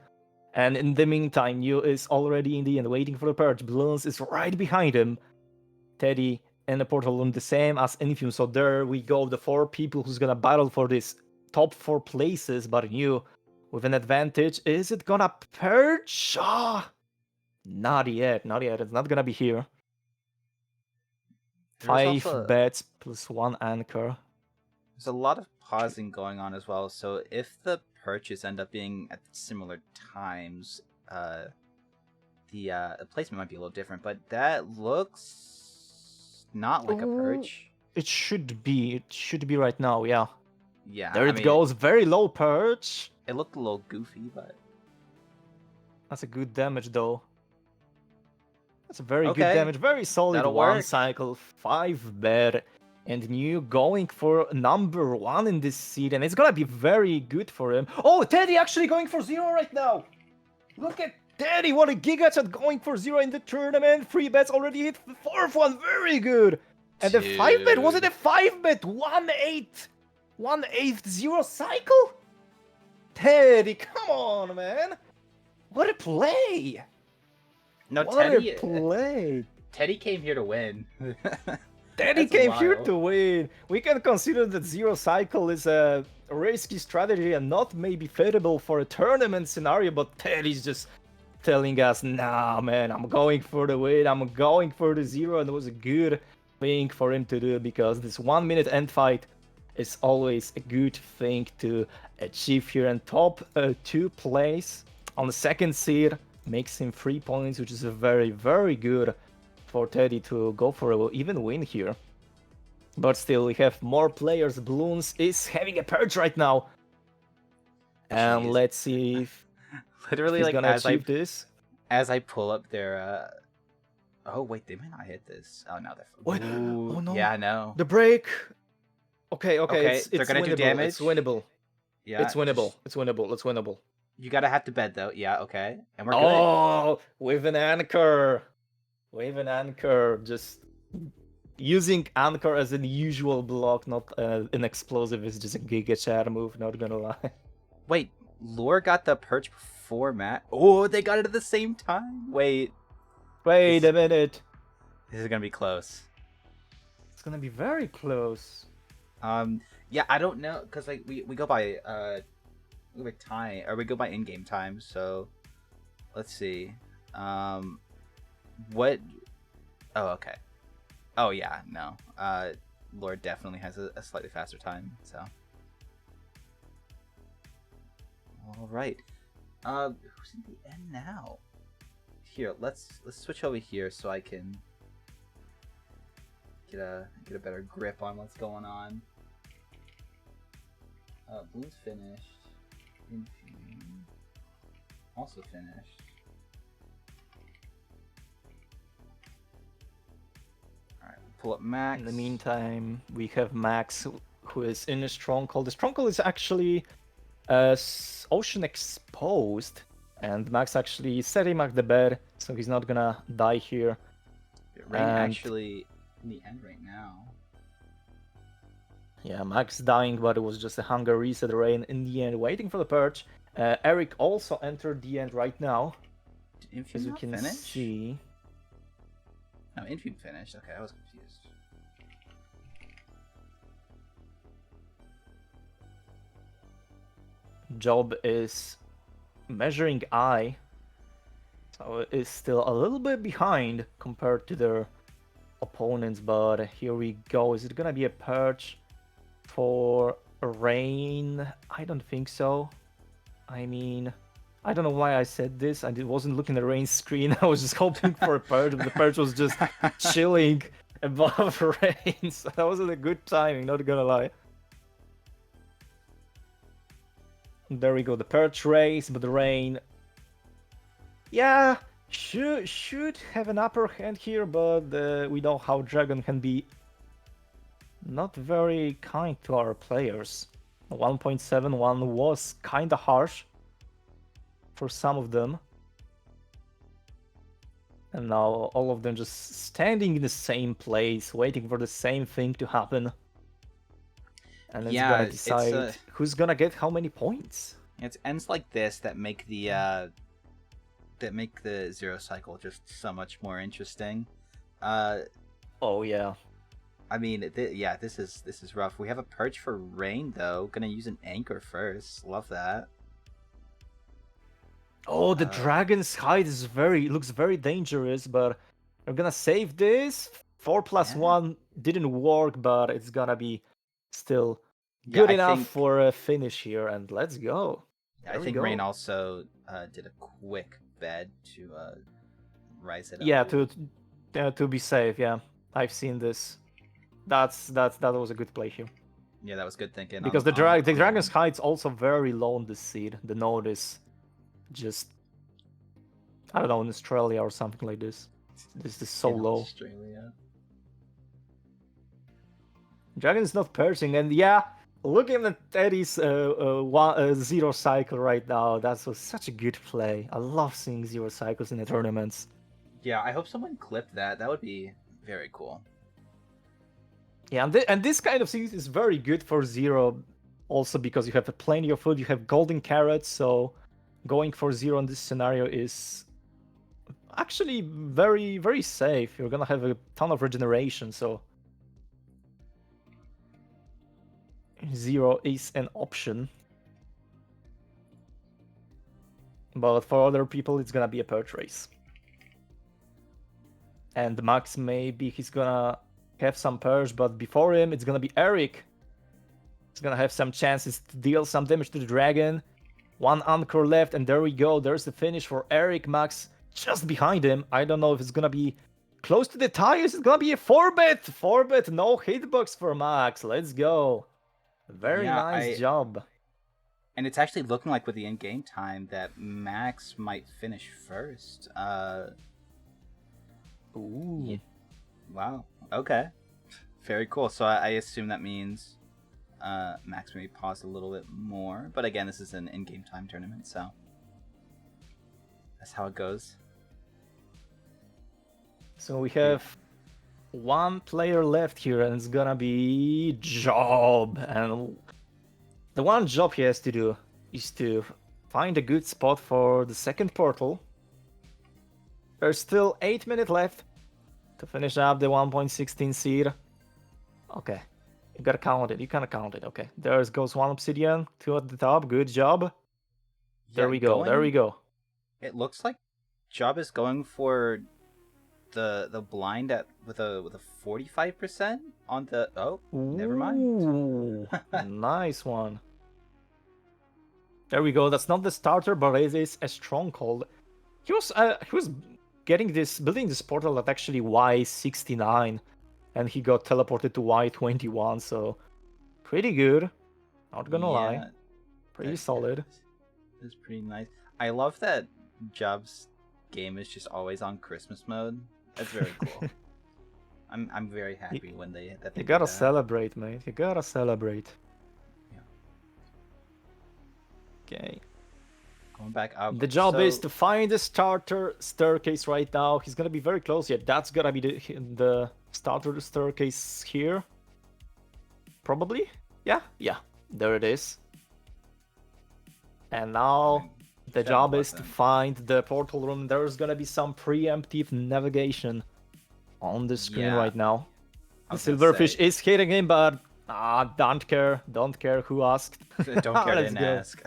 Speaker 1: And in the meantime, New is already in the end, waiting for the purge. Bloons is right behind him. Teddy and the portal room, the same as Infume. So there we go, the 4 people who's gonna battle for this top 4 places. But New with an advantage. Is it gonna purge? Not yet. It's not gonna be here. 5 bets plus 1 anchor.
Speaker 2: There's a lot of pausing going on as well, so if the purchase end up being at similar times, the placement might be a little different, but that looks not like a purge.
Speaker 1: It should be right now, yeah.
Speaker 2: Yeah,
Speaker 1: There
Speaker 2: I
Speaker 1: it
Speaker 2: mean,
Speaker 1: goes. Very low perch.
Speaker 2: it looked a little goofy, but
Speaker 1: That's a good damage though. That's a very good
Speaker 2: okay,
Speaker 1: damage. Very solid
Speaker 2: that'll
Speaker 1: one
Speaker 2: work.
Speaker 1: cycle. 5 bed. And New going for number 1 in this seed. And it's gonna be very good for him. Oh, Teddy actually going for 0 right now. Look at Teddy. What a giga chat going for 0 in the tournament. 3 bets already hit the 4th one. Very good. And the 5 bet, was it a 5 bet? 1-8. 1/8 0 cycle? Teddy, come on, man. What a play.
Speaker 2: No,
Speaker 1: What a play.
Speaker 2: Teddy came here to win.
Speaker 1: Teddy
Speaker 2: That's
Speaker 1: came here
Speaker 2: wild.
Speaker 1: to win. We can consider that 0 cycle is a risky strategy and not maybe favorable for a tournament scenario, but Teddy's just telling us, nah, man, I'm going for the win. I'm going for the 0, and it was a good thing for him to do because this 1-minute end fight is always a good thing to achieve here. And top 2 place on the 2nd seed makes him 3 points, which is a very, very good for Teddy to go for an even win here. But still, we have more players. Bloons is having a purge right now. And
Speaker 2: Jeez.
Speaker 1: let's see if
Speaker 2: Literally,
Speaker 1: he's
Speaker 2: like,
Speaker 1: gonna achieve this.
Speaker 2: As I pull up their, oh wait, they might not hit this. Oh no, they're.
Speaker 1: Wait.
Speaker 2: Ooh,
Speaker 1: Oh no.
Speaker 2: Yeah, no.
Speaker 1: The break. Okay,
Speaker 2: Okay,
Speaker 1: it's
Speaker 2: they're gonna
Speaker 1: winnable.
Speaker 2: do damage.
Speaker 1: It's winnable.
Speaker 2: Yeah,
Speaker 1: It's winnable. It's winnable. It's winnable.
Speaker 2: You gotta have to bed though. Yeah, okay, and we're good.
Speaker 1: Oh, with an anchor. With an anchor. Just using anchor as an usual block, not an explosive, is just a giga chat move, not gonna lie.
Speaker 2: Wait, Lore got the perch before Matt. Oh, they got it at the same time. Wait
Speaker 1: a minute.
Speaker 2: This is gonna be close.
Speaker 1: It's gonna be very close.
Speaker 2: Yeah, I don't know, cause like we go by time, or we go by in-game time. So let's see. What? Oh, okay. Oh yeah, no. Lore definitely has a slightly faster time. So. All right. Who's in the end now? Here, let's switch over here so I can get a better grip on what's going on. Bloons finished. Infusion also finished. All right, pull up Max.
Speaker 1: In the meantime, we have Max, who is in a stronghold. The stronghold is actually ocean exposed, and Max actually set him at the bed, so he's not gonna die here.
Speaker 2: Rain actually in the end right now.
Speaker 1: Yeah, Max dying, but it was just a hunger reset. Rain in the end, waiting for the perch. Eric also entered the end right now, as you can see.
Speaker 2: No, Infuse finished. Okay, I was confused.
Speaker 1: Job is measuring eye, so it's still a little bit behind compared to their opponents, but here we go. Is it gonna be a perch for Rain? I don't think so. I mean, I don't know why I said this. I wasn't looking at Rain's screen. I was just hoping for a perch, but the perch was just chilling above Rain, so that wasn't a good timing, not gonna lie. There we go, the perch race, but the Rain, yeah, should have an upper hand here, but we know how Dragon can be not very kind to our players. 1.71 was kinda harsh for some of them. And now all of them just standing in the same place, waiting for the same thing to happen. And it's gonna decide who's gonna get how many points.
Speaker 2: It's ends like this that make the zero cycle just so much more interesting.
Speaker 1: Oh yeah.
Speaker 2: I mean, yeah, this is rough. We have a perch for Rain though. Gonna use an anchor first. Love that.
Speaker 1: Oh, the Dragon's Hide is looks very dangerous, but we're gonna save this. 4+1 didn't work, but it's gonna be still good enough for a finish here, and let's go.
Speaker 2: I think Rain also did a quick bed to rise it up.
Speaker 1: Yeah, to be safe. Yeah, I've seen this. That was a good play here.
Speaker 2: Yeah, that was good thinking.
Speaker 1: Because the Dragon's Height's also very low on this seed. The node is just, I don't know, in Australia or something like this. This is so low.
Speaker 2: Australia.
Speaker 1: Dragon is not perching, and yeah, looking at Eddie's zero cycle right now, that was such a good play. I love seeing zero cycles in the tournaments.
Speaker 2: Yeah, I hope someone clipped that. That would be very cool.
Speaker 1: Yeah, and this kind of seed is very good for zero, also because you have plenty of food, you have golden carrots, so going for zero in this scenario is actually very, very safe. You're gonna have a ton of regeneration, so zero is an option. But for other people, it's gonna be a perch race. And Max, maybe he's gonna have some perch, but before him, it's gonna be Eric. He's gonna have some chances to deal some damage to the dragon. One anchor left, and there we go. There's the finish for Eric. Max just behind him. I don't know if it's gonna be close to the tie. Is it gonna be a 4-bet? 4-bet, no hitbox for Max. Let's go. Very nice job.
Speaker 2: And it's actually looking like with the in-game time that Max might finish first.
Speaker 1: Ooh.
Speaker 2: Yeah. Wow. Okay. Very cool. So I assume that means Max may pause a little bit more. But again, this is an in-game time tournament, so that's how it goes.
Speaker 1: So we have one player left here, and it's gonna be Job. And the one job he has to do is to find a good spot for the second portal. There's still 8 minutes left to finish up the 1.16 seed. Okay, you gotta count it. You kinda count it. Okay, there goes one obsidian, 2 at the top. Good job. There we go. There we go.
Speaker 2: It looks like Job is going for the blind with a 45% on the never mind.
Speaker 1: Nice one. There we go. That's not the starter, but it is a stronghold. He was building this portal at actually Y69, and he got teleported to Y21. So pretty good. Not gonna lie, pretty solid.
Speaker 2: It's pretty nice. I love that Job's game is just always on Christmas mode. That's very cool. I'm very happy when they
Speaker 1: You gotta celebrate, mate. You gotta celebrate.
Speaker 2: Yeah.
Speaker 1: Okay.
Speaker 2: Going back up.
Speaker 1: The job is to find the starter staircase right now. He's gonna be very close. Yeah, that's gonna be the starter staircase here. Probably. Yeah. There it is. And now the job is to find the portal room. There's gonna be some preemptive navigation on the screen right now. The silverfish is hitting him, but don't care who asked.
Speaker 2: Don't care, didn't ask.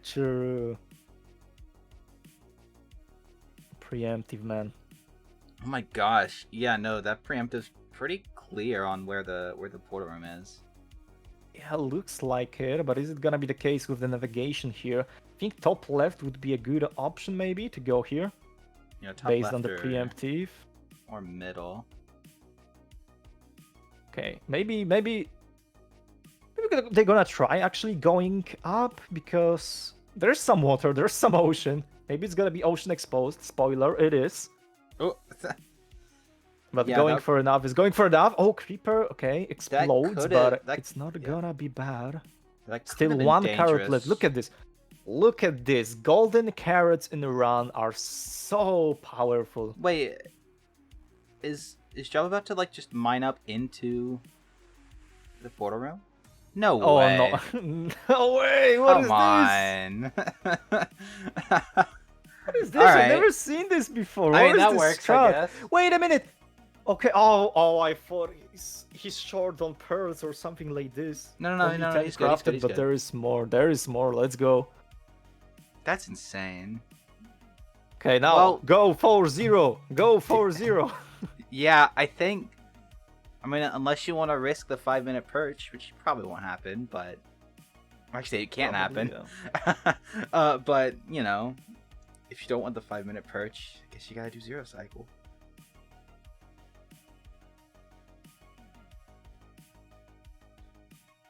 Speaker 1: True. Preemptive, man.
Speaker 2: Oh my gosh. Yeah, no, that preemptive's pretty clear on where the portal room is.
Speaker 1: Yeah, looks like it, but is it gonna be the case with the navigation here? I think top left would be a good option maybe to go here.
Speaker 2: You know, top
Speaker 1: based
Speaker 2: left
Speaker 1: on the preemptive.
Speaker 2: Or middle.
Speaker 1: Okay, maybe they're gonna try actually going up because there's some water, there's some ocean. Maybe it's gonna be ocean exposed. Spoiler, it is.
Speaker 2: Oh.
Speaker 1: But yeah, going for enough is going for enough. Oh, creeper, okay, explodes, but it's not gonna be bad. Still one carrot left. Look at this. Look at this. Golden carrots in the run are so powerful.
Speaker 2: Wait, is Job about to like just mine up into the portal room? No way.
Speaker 1: Oh no. No way. What is
Speaker 2: on.
Speaker 1: What is this? I've never seen this before.
Speaker 2: I mean, that works, I guess.
Speaker 1: Wait a minute. Okay. Oh, I thought he's short on pearls or something like this.
Speaker 2: No, he's good.
Speaker 1: But there is more. There is more. Let's go.
Speaker 2: That's insane.
Speaker 1: Okay, now go 4-0. Go 4-0.
Speaker 2: Yeah, I think. I mean, unless you want to risk the 5-minute perch, which probably won't happen, but actually it can't happen. Yeah. But you know, if you don't want the 5-minute perch, I guess you gotta do zero cycle.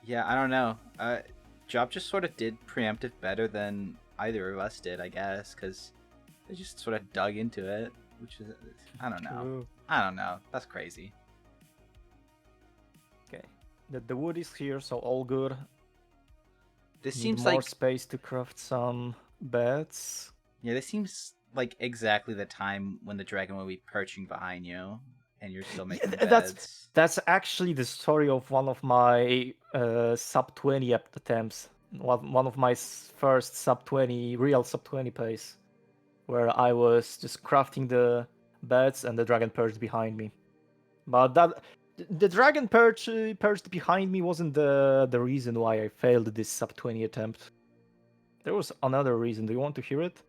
Speaker 2: Yeah, I don't know. Job just sort of did preemptive better than either of us did, I guess, because they just sort of dug into it, which is, I don't know.
Speaker 1: True.
Speaker 2: I don't know. That's crazy.
Speaker 1: Okay. The wood is here, so all good.
Speaker 2: This
Speaker 1: Need
Speaker 2: seems
Speaker 1: more
Speaker 2: like,
Speaker 1: space to craft some beds.
Speaker 2: yeah, this seems like exactly the time when the dragon will be perching behind you, and you're still making beds.
Speaker 1: That's actually the story of one of my sub 20 attempts. One of my first sub 20 real sub 20 plays, where I was just crafting the beds and the dragon perched behind me. But the dragon perched behind me wasn't the reason why I failed this sub 20 attempt. There was another reason. Do you want to hear it?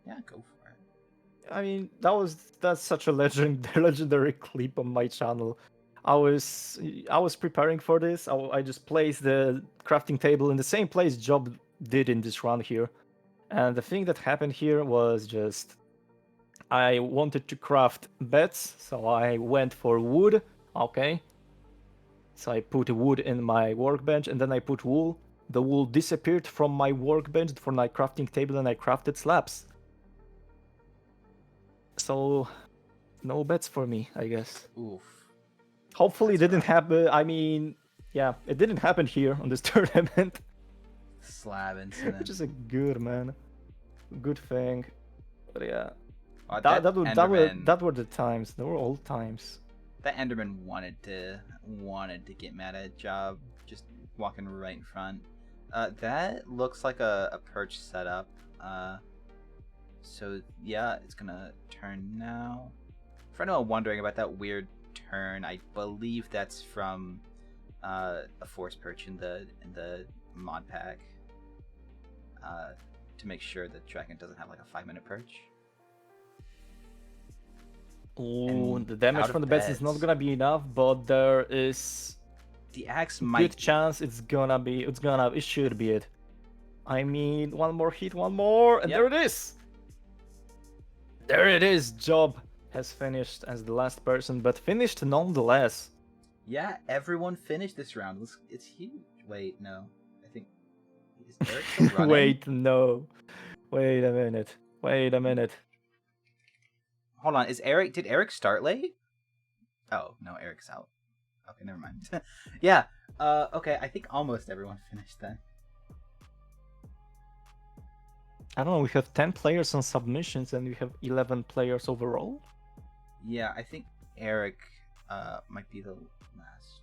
Speaker 2: Yeah, go for it.
Speaker 1: I mean, that's such a legendary clip on my channel. I was preparing for this. I just placed the crafting table in the same place Job did in this run here, and the thing that happened here was just I wanted to craft beds, so I went for wood. Okay, so I put wood in my workbench, and then I put wool. The wool disappeared from my workbench for my crafting table, and I crafted slabs. So no bets for me, I guess.
Speaker 2: Oof.
Speaker 1: Hopefully, it
Speaker 2: That's
Speaker 1: didn't
Speaker 2: rough.
Speaker 1: happen. I mean, yeah, it didn't happen here on this tournament,
Speaker 2: Slab incident.
Speaker 1: which is a good thing. But yeah,
Speaker 2: That Enderman.
Speaker 1: that were the times. They were old times.
Speaker 2: That Enderman wanted to get mad at Job, just walking right in front. That looks like a perch setup. So yeah, it's gonna turn now. For anyone wondering about that weird turn, I believe that's from a force perch in the mod pack. To make sure the dragon doesn't have like a 5-minute perch.
Speaker 1: Ooh,
Speaker 2: And
Speaker 1: the damage
Speaker 2: out
Speaker 1: from the
Speaker 2: of
Speaker 1: beds is not
Speaker 2: beds.
Speaker 1: gonna be enough, but there is
Speaker 2: The axe
Speaker 1: good
Speaker 2: might.
Speaker 1: chance it should be it. I mean, one more hit, one more, and
Speaker 2: Yep.
Speaker 1: there it is. There it is. Job has finished as the last person, but finished nonetheless.
Speaker 2: Yeah, everyone finished this round. It's huge. Wait, no. I think is Eric still running?
Speaker 1: Wait, no. Wait a minute. Wait a minute.
Speaker 2: Hold on. Did Eric start late? Oh, no, Eric's out. Okay, never mind. Yeah. Okay, I think almost everyone finished then.
Speaker 1: I don't know, we have 10 players on submissions and we have 11 players overall.
Speaker 2: Yeah, I think Eric might be the last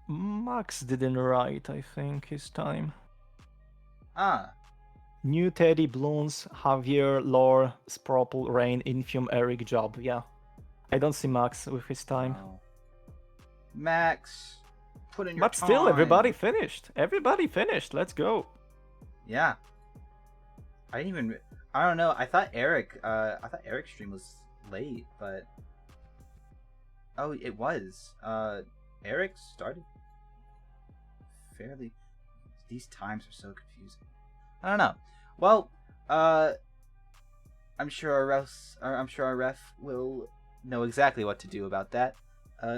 Speaker 2: one.
Speaker 1: Max didn't write, I think, his time.
Speaker 2: Ah.
Speaker 1: New Teddy, Bloons, Javier, Lore, Spropel, Rain, Infium, Eric, Job. Yeah. I don't see Max with his time.
Speaker 2: Oh. Max, put in your
Speaker 1: But
Speaker 2: time.
Speaker 1: still, everybody finished. Everybody finished. Let's go.
Speaker 2: Yeah. I don't know. I thought Eric's stream was late, but oh, it was. Eric started fairly. These times are so confusing. I don't know. Well, I'm sure our ref will know exactly what to do about that.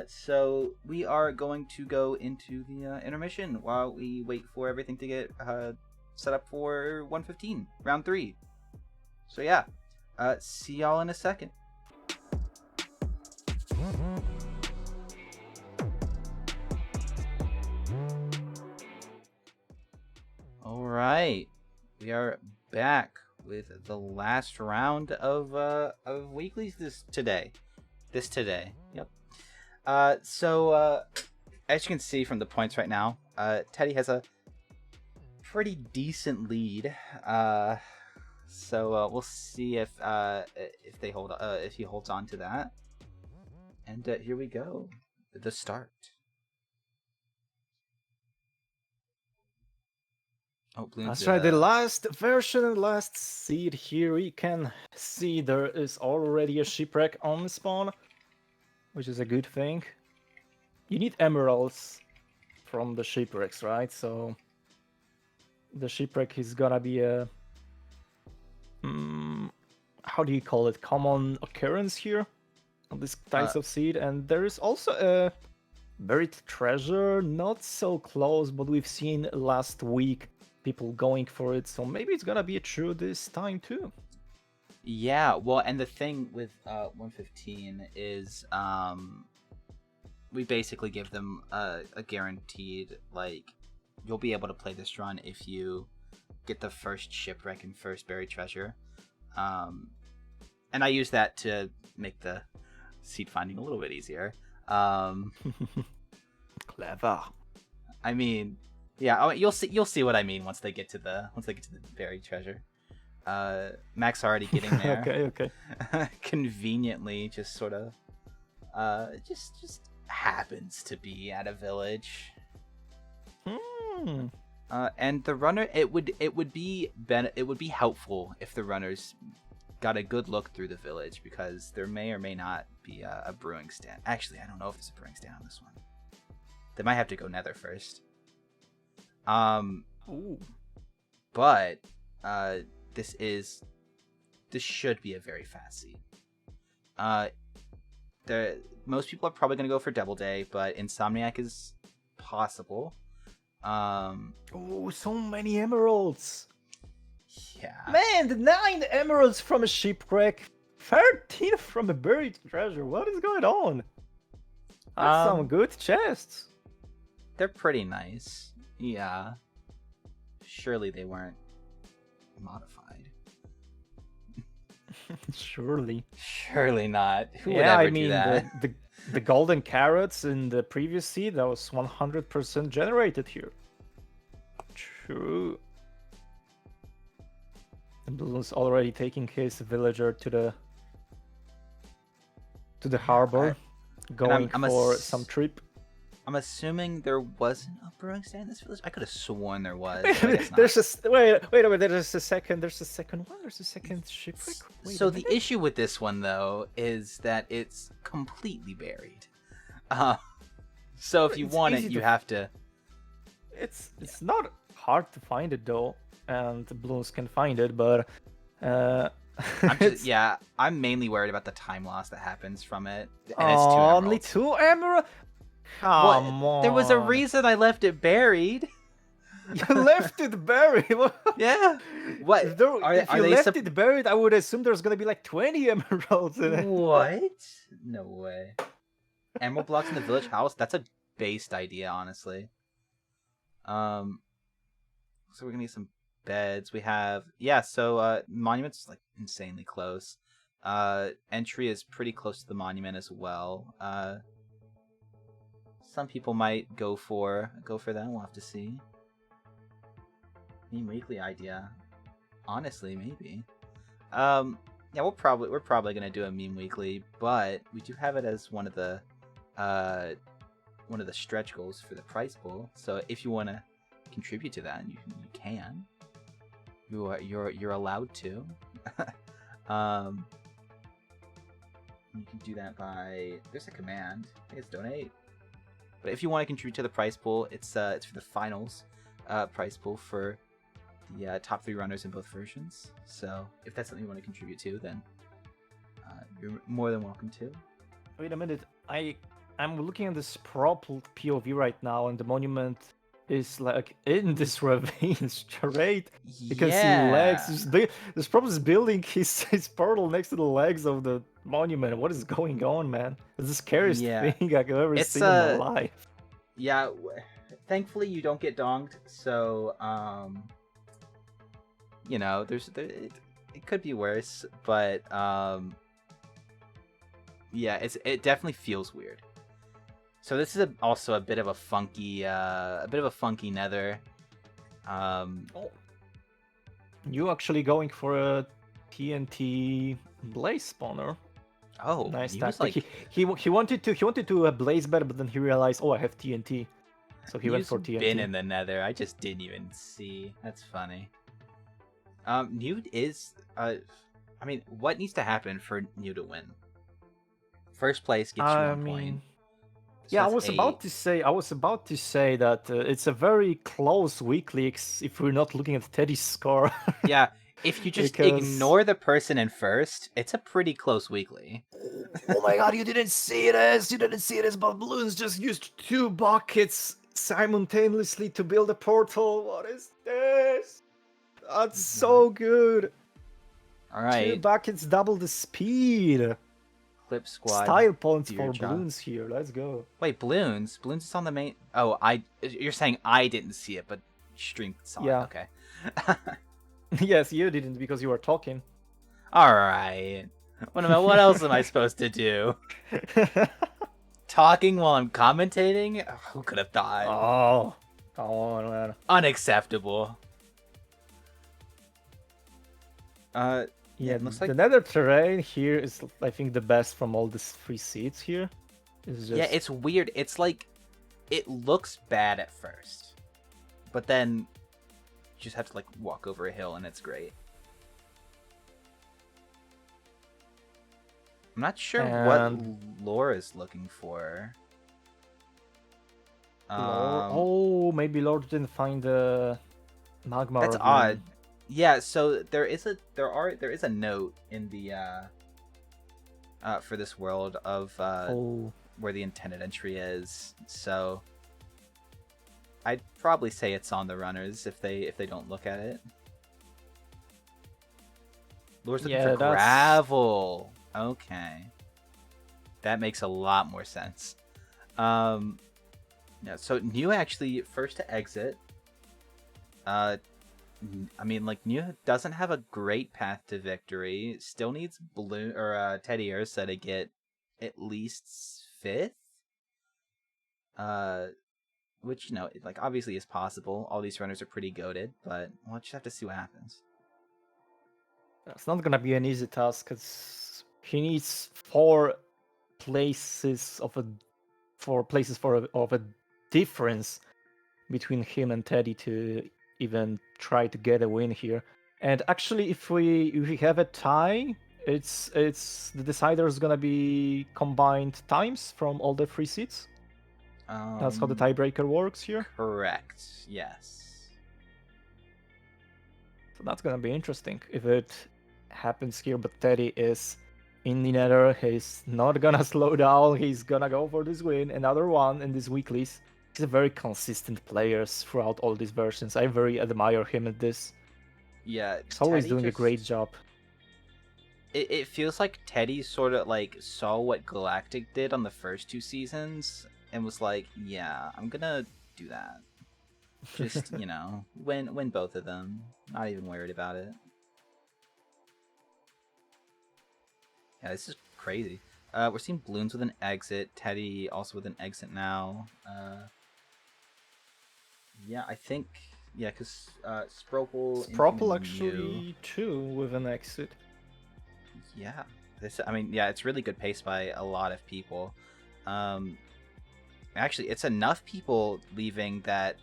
Speaker 2: So we are going to go into the intermission while we wait for everything to get set up for 1:15, round 3. So yeah, see y'all in a second. All right, we are back with the last round of weeklies today. Yep. So as you can see from the points right now, Teddy has a pretty decent lead. So we'll see if he holds on to that. And here we go, the start. Oh, Bloons,
Speaker 1: That's right, the last version, last seed here, we can see there is already a shipwreck on spawn, which is a good thing. You need emeralds from the shipwrecks, right? So the shipwreck is gonna be a how do you call it, common occurrence here on these types of seed. And there is also Buried treasure, not so close, but we've seen last week people going for it, so maybe it's gonna be true this time too.
Speaker 2: Yeah, well, and the thing with 115 is we basically give them a guaranteed, like, you'll be able to play this run if you get the first shipwreck and first buried treasure. And I use that to make the seed finding a little bit easier.
Speaker 1: Clever.
Speaker 2: I mean, yeah, you'll see what I mean once they get to the buried treasure. Mac's already getting there.
Speaker 1: Okay.
Speaker 2: Conveniently, just sort of, just happens to be at a village. And the runner, it would be helpful if the runners got a good look through the village, because there may or may not be a brewing stand. Actually, I don't know if there's a brewing stand on this one. They might have to go nether first.
Speaker 1: Ooh.
Speaker 2: But this should be a very fast seed. Most people are probably going to go for Double Day, but Insomniac is possible.
Speaker 1: Oh, so many emeralds.
Speaker 2: Yeah.
Speaker 1: Man, the 9 emeralds from a shipwreck, 13 from a buried treasure. What is going on? That's some good chests.
Speaker 2: They're pretty nice. Yeah. Surely they weren't modified.
Speaker 1: Surely.
Speaker 2: Surely not. Who would
Speaker 1: Yeah,
Speaker 2: ever
Speaker 1: I mean,
Speaker 2: do that?
Speaker 1: the golden carrots in the previous seed, that was 100% generated here. True. And Bloom's already taking his villager to the harbor, going for some trip.
Speaker 2: I'm assuming there wasn't a brewing stand in this village. I could have sworn there was. But I guess not.
Speaker 1: Wait a minute. There's a second one. There's a second shipwreck.
Speaker 2: So the issue with this one, though, is that it's completely buried. So if you want it, you have to.
Speaker 1: It's not hard to find it though, and the Blues can find it, but
Speaker 2: I'm mainly worried about the time loss that happens from it. And
Speaker 1: it's 2
Speaker 2: emeralds.
Speaker 1: Only 2 emeralds. Come on.
Speaker 2: There was a reason I left it buried.
Speaker 1: You left it buried.
Speaker 2: Yeah. What?
Speaker 1: If you left it buried, I would assume there's gonna be like 20 emeralds in it.
Speaker 2: What? No way. Emerald blocks in the village house? That's a based idea, honestly. So we're gonna need some beds. We have monument's like insanely close. Entry is pretty close to the monument as well. Some people might go for that. We'll have to see. Meme weekly idea. Honestly, maybe. We're probably gonna do a meme weekly, but we do have it as one of the stretch goals for the prize pool. So if you want to contribute to that, you can. You're allowed to. You can do that by, there's a command. I think it's donate. But if you want to contribute to the prize pool, it's for the finals prize pool for the top 3 runners in both versions. So if that's something you want to contribute to, then you're more than welcome to.
Speaker 1: Wait a minute, I'm looking at this prop POV right now, and the monument is like in this ravine straight. You can see legs. This prop is building his portal next to the legs of the monument. What is going on, man? It's the scariest thing I've ever seen in my life.
Speaker 2: Yeah, thankfully you don't get donged, so it could be worse, but it definitely feels weird. So this is also a bit of a funky nether.
Speaker 1: You actually going for a TNT blaze spawner?
Speaker 2: Oh,
Speaker 1: nice tactic. He wanted to a blaze bed, but then he realized, oh, I have TNT, so he went for TNT.
Speaker 2: Been in the nether. I just didn't even see. That's funny. Nude is what needs to happen for Nude to win? First place gets you 1 point. So
Speaker 1: I was about to say that it's a very close weekly if we're not looking at Teddy's score.
Speaker 2: Yeah, If you just
Speaker 1: Because...
Speaker 2: ignore the person in first, it's a pretty close weekly.
Speaker 1: Oh my god, you didn't see this! You didn't see this, but Balloons just used 2 buckets simultaneously to build a portal. What is this? That's so good.
Speaker 2: All
Speaker 1: 2
Speaker 2: right,
Speaker 1: buckets double the speed.
Speaker 2: Clip Squad.
Speaker 1: Style points
Speaker 2: do your
Speaker 1: for
Speaker 2: job.
Speaker 1: Balloons here. Let's go.
Speaker 2: Wait, Balloons is on the main. Oh, you're saying I didn't see it, but stream saw
Speaker 1: Yeah.
Speaker 2: it. Okay.
Speaker 1: Yes, you didn't because you were talking.
Speaker 2: All right. What else am I supposed to do? Talking while I'm commentating? Who could have thought?
Speaker 1: Oh, come on, man.
Speaker 2: Unacceptable.
Speaker 1: Yeah,
Speaker 2: it looks like...
Speaker 1: the nether terrain here is, I think, the best from all these 3 seeds here. It's just...
Speaker 2: Yeah, it's weird. It's like, it looks bad at first, but then you just have to like walk over a hill and it's great. I'm not sure what Lore is looking for.
Speaker 1: Lore? Oh, maybe Lord didn't find the magma.
Speaker 2: That's
Speaker 1: ravine.
Speaker 2: odd. Yeah, so there is a note in the for this world of where the intended entry is. So I'd probably say it's on the runners if they don't look at it. Lore's looking for gravel. Okay, that makes a lot more sense. Yeah, so New actually first to exit. I mean, like, New doesn't have a great path to victory. Still needs Teddy Ursa to get at least 5th. Which, you know, like, obviously is possible. All these runners are pretty goated, but we'll just have to see what happens.
Speaker 1: It's not gonna be an easy task because he needs 4 places of a difference between him and Teddy to even try to get a win here. And actually, if we have a tie, it's the decider is gonna be combined times from all the 3 seats. That's how the tiebreaker works here.
Speaker 2: Correct. Yes.
Speaker 1: So that's gonna be interesting if it happens here. But Teddy is in the nether. He's not gonna slow down. He's gonna go for this win. Another one in these weeklies. He's a very consistent player throughout all these versions. I very admire him at this.
Speaker 2: Yeah,
Speaker 1: he's always doing a great job.
Speaker 2: It feels like Teddy sort of like saw what Galactic did on the first 2 seasons and was like, yeah, I'm gonna do that. Just, you know, win both of them. Not even worried about it. Yeah, this is crazy. We're seeing Balloons with an exit. Teddy also with an exit now. Yeah, I think... Yeah, because
Speaker 1: Sprople actually too with an exit.
Speaker 2: Yeah. I mean, yeah, it's really good pace by a lot of people. Actually, it's enough people leaving that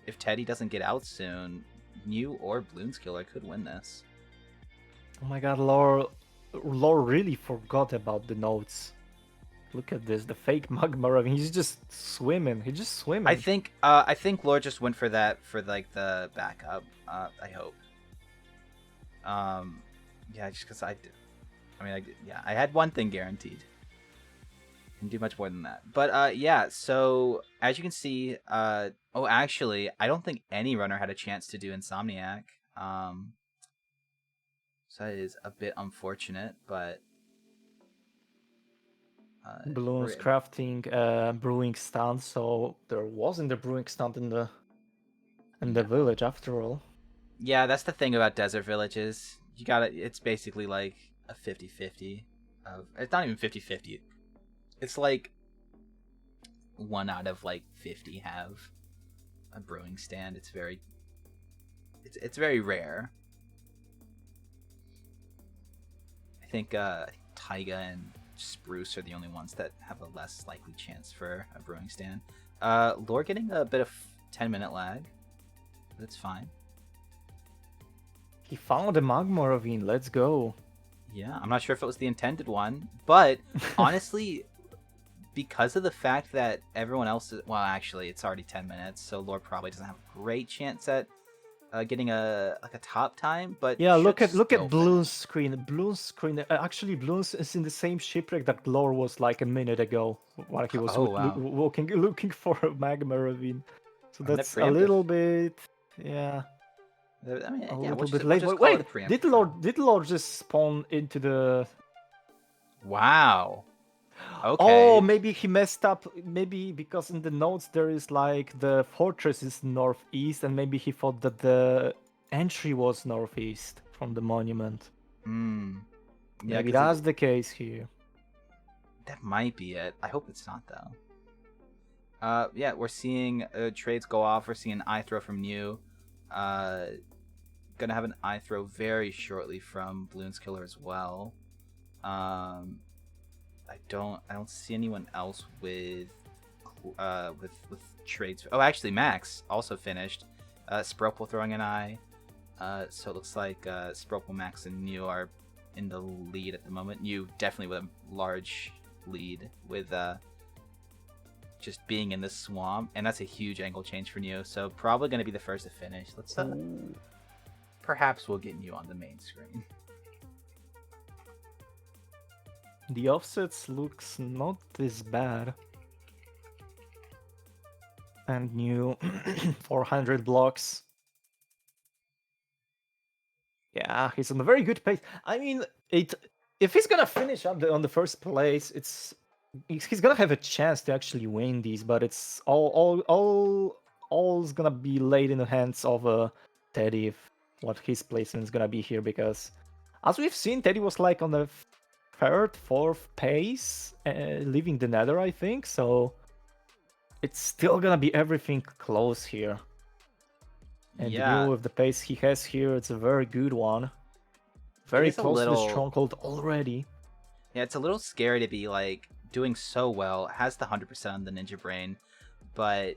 Speaker 2: if Teddy doesn't get out soon, New or Balloons Killer could win this.
Speaker 1: Oh my god, Lore really forgot about the notes. Look at this, the fake magma ravine. He's just swimming. He's just swimming.
Speaker 2: I think Lore just went for that for like the backup. I hope. Yeah, just because I had one thing guaranteed. Didn't do much more than that. But yeah, so as you can see, actually, I don't think any runner had a chance to do Insomniac. So that is a bit unfortunate, but
Speaker 1: Balloons crafting brewing stand, so there wasn't a brewing stand in the village after all.
Speaker 2: Yeah, that's the thing about desert villages. It's basically like a 50-50 it's not even 50-50. It's like 1 out of like 50 have a brewing stand. It's very rare. I think Taiga and Spruce are the only ones that have a less likely chance for a brewing stand. Lore getting a bit of 10-minute lag. That's fine.
Speaker 1: He found a magma ravine. Let's go.
Speaker 2: Yeah, I'm not sure if it was the intended one, but honestly, because of the fact that everyone else is... Well, actually, it's already 10 minutes, so Lore probably doesn't have a great chance at getting a top time, but
Speaker 1: Yeah,
Speaker 2: should
Speaker 1: look
Speaker 2: still
Speaker 1: at Bloon's
Speaker 2: finish.
Speaker 1: screen. Bloon's screen. Actually, Bloon's is in the same shipwreck that Glor was like a minute ago, while he was
Speaker 2: Oh wow,
Speaker 1: looking for a magma ravine. So
Speaker 2: and they're
Speaker 1: that's a
Speaker 2: preemptive.
Speaker 1: little bit, yeah,
Speaker 2: I mean,
Speaker 1: a
Speaker 2: yeah,
Speaker 1: little bit
Speaker 2: we'll
Speaker 1: late.
Speaker 2: just
Speaker 1: Wait,
Speaker 2: call it a
Speaker 1: wait,
Speaker 2: preemptive round.
Speaker 1: Did Lord just spawn into the?
Speaker 2: Wow.
Speaker 1: Oh,
Speaker 2: Okay.
Speaker 1: maybe he messed up. Maybe because in the notes there is like the fortress is northeast, and maybe he thought that the entry was northeast from the monument.
Speaker 2: Hmm. Yeah,
Speaker 1: Maybe
Speaker 2: because
Speaker 1: that's the case here.
Speaker 2: that might be it. I hope it's not though. Yeah, we're seeing trades go off. We're seeing an eye throw from New. Gonna have an eye throw very shortly from Bloons Killer as well. I don't see anyone else with trades. Oh, actually, Max also finished. Sprelpel throwing an eye. So it looks like Sprelpel, Max, and New are in the lead at the moment. New definitely with a large lead with just being in the swamp, and that's a huge angle change for New. So probably going to be the first to finish. Let's perhaps we'll get New on the main screen.
Speaker 1: The offsets looks not this bad. And New 400 blocks. Yeah, he's on a very good pace. I mean, if he's gonna finish on the first place, he's gonna have a chance to actually win these, but it's all's gonna be laid in the hands of Teddy if what his placement is gonna be here, because as we've seen, Teddy was like on the third, fourth pace, leaving the Nether, I think. So it's still gonna be everything close here. And
Speaker 2: Yeah,
Speaker 1: New with the pace he has here, it's a very good one.
Speaker 2: it
Speaker 1: Very
Speaker 2: is a
Speaker 1: close to the
Speaker 2: little.
Speaker 1: stronghold already.
Speaker 2: Yeah, it's a little scary to be like doing so well, has the 100% on the Ninja Brain, but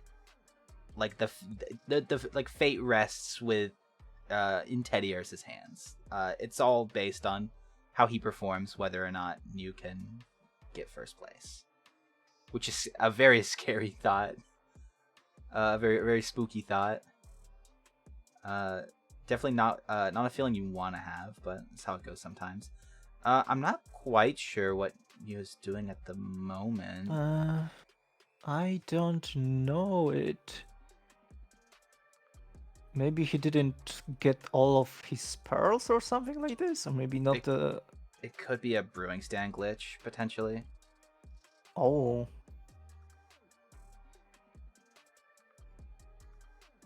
Speaker 2: like the like fate rests with in Teddy Ursa's hands. It's all based on how he performs, whether or not New can get first place, which is a very scary thought, a very spooky thought. Definitely not a feeling you want to have, but it's how it goes sometimes. I'm not quite sure what Neo's doing at the moment.
Speaker 1: I don't know it. Maybe he didn't get all of his pearls or something like this, or maybe not the.
Speaker 2: It could be a brewing stand glitch potentially.
Speaker 1: Oh.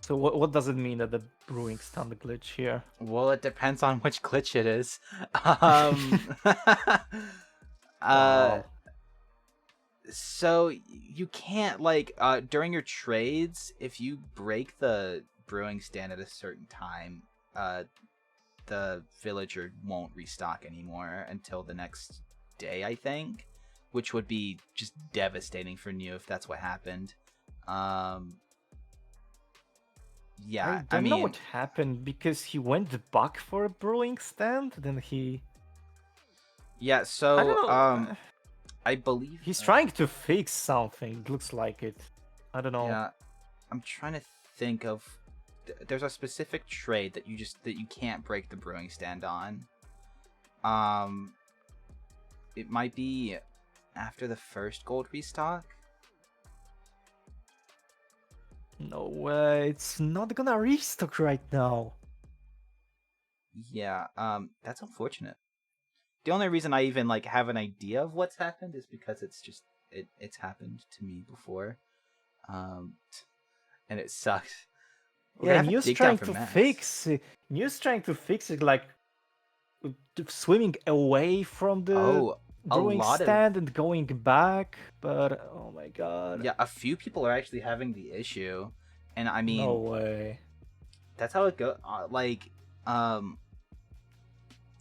Speaker 1: So what does it mean that the brewing stand glitch here?
Speaker 2: Well, it depends on which glitch it is. Um,
Speaker 1: Wow.
Speaker 2: So you can't like during your trades, if you break the brewing stand at a certain time, the villager won't restock anymore until the next day, I think, which would be just devastating for New if that's what happened. Yeah,
Speaker 1: I don't know
Speaker 2: mean,
Speaker 1: what happened, because he went back for a brewing stand, then he.
Speaker 2: yeah.
Speaker 1: I
Speaker 2: So
Speaker 1: don't know.
Speaker 2: I believe
Speaker 1: He's trying to fix something. It looks like it. I don't know.
Speaker 2: Yeah, I'm trying to think of. There's a specific trade that you can't break the brewing stand on. It might be after the first gold restock.
Speaker 1: No way. It's not gonna restock right now.
Speaker 2: Yeah, that's unfortunate. The only reason I even like have an idea of what's happened is because it's happened to me before, and it sucks. We're
Speaker 1: Yeah,
Speaker 2: gonna have to
Speaker 1: New's
Speaker 2: dig down
Speaker 1: trying
Speaker 2: for
Speaker 1: to
Speaker 2: Max.
Speaker 1: fix it. New's trying to fix it, like swimming away from the
Speaker 2: Oh, a
Speaker 1: brewing
Speaker 2: lot of
Speaker 1: stand and going back, but oh my god.
Speaker 2: yeah, a few people are actually having the issue, and I
Speaker 1: No
Speaker 2: mean
Speaker 1: way.
Speaker 2: that's how it goes. Um,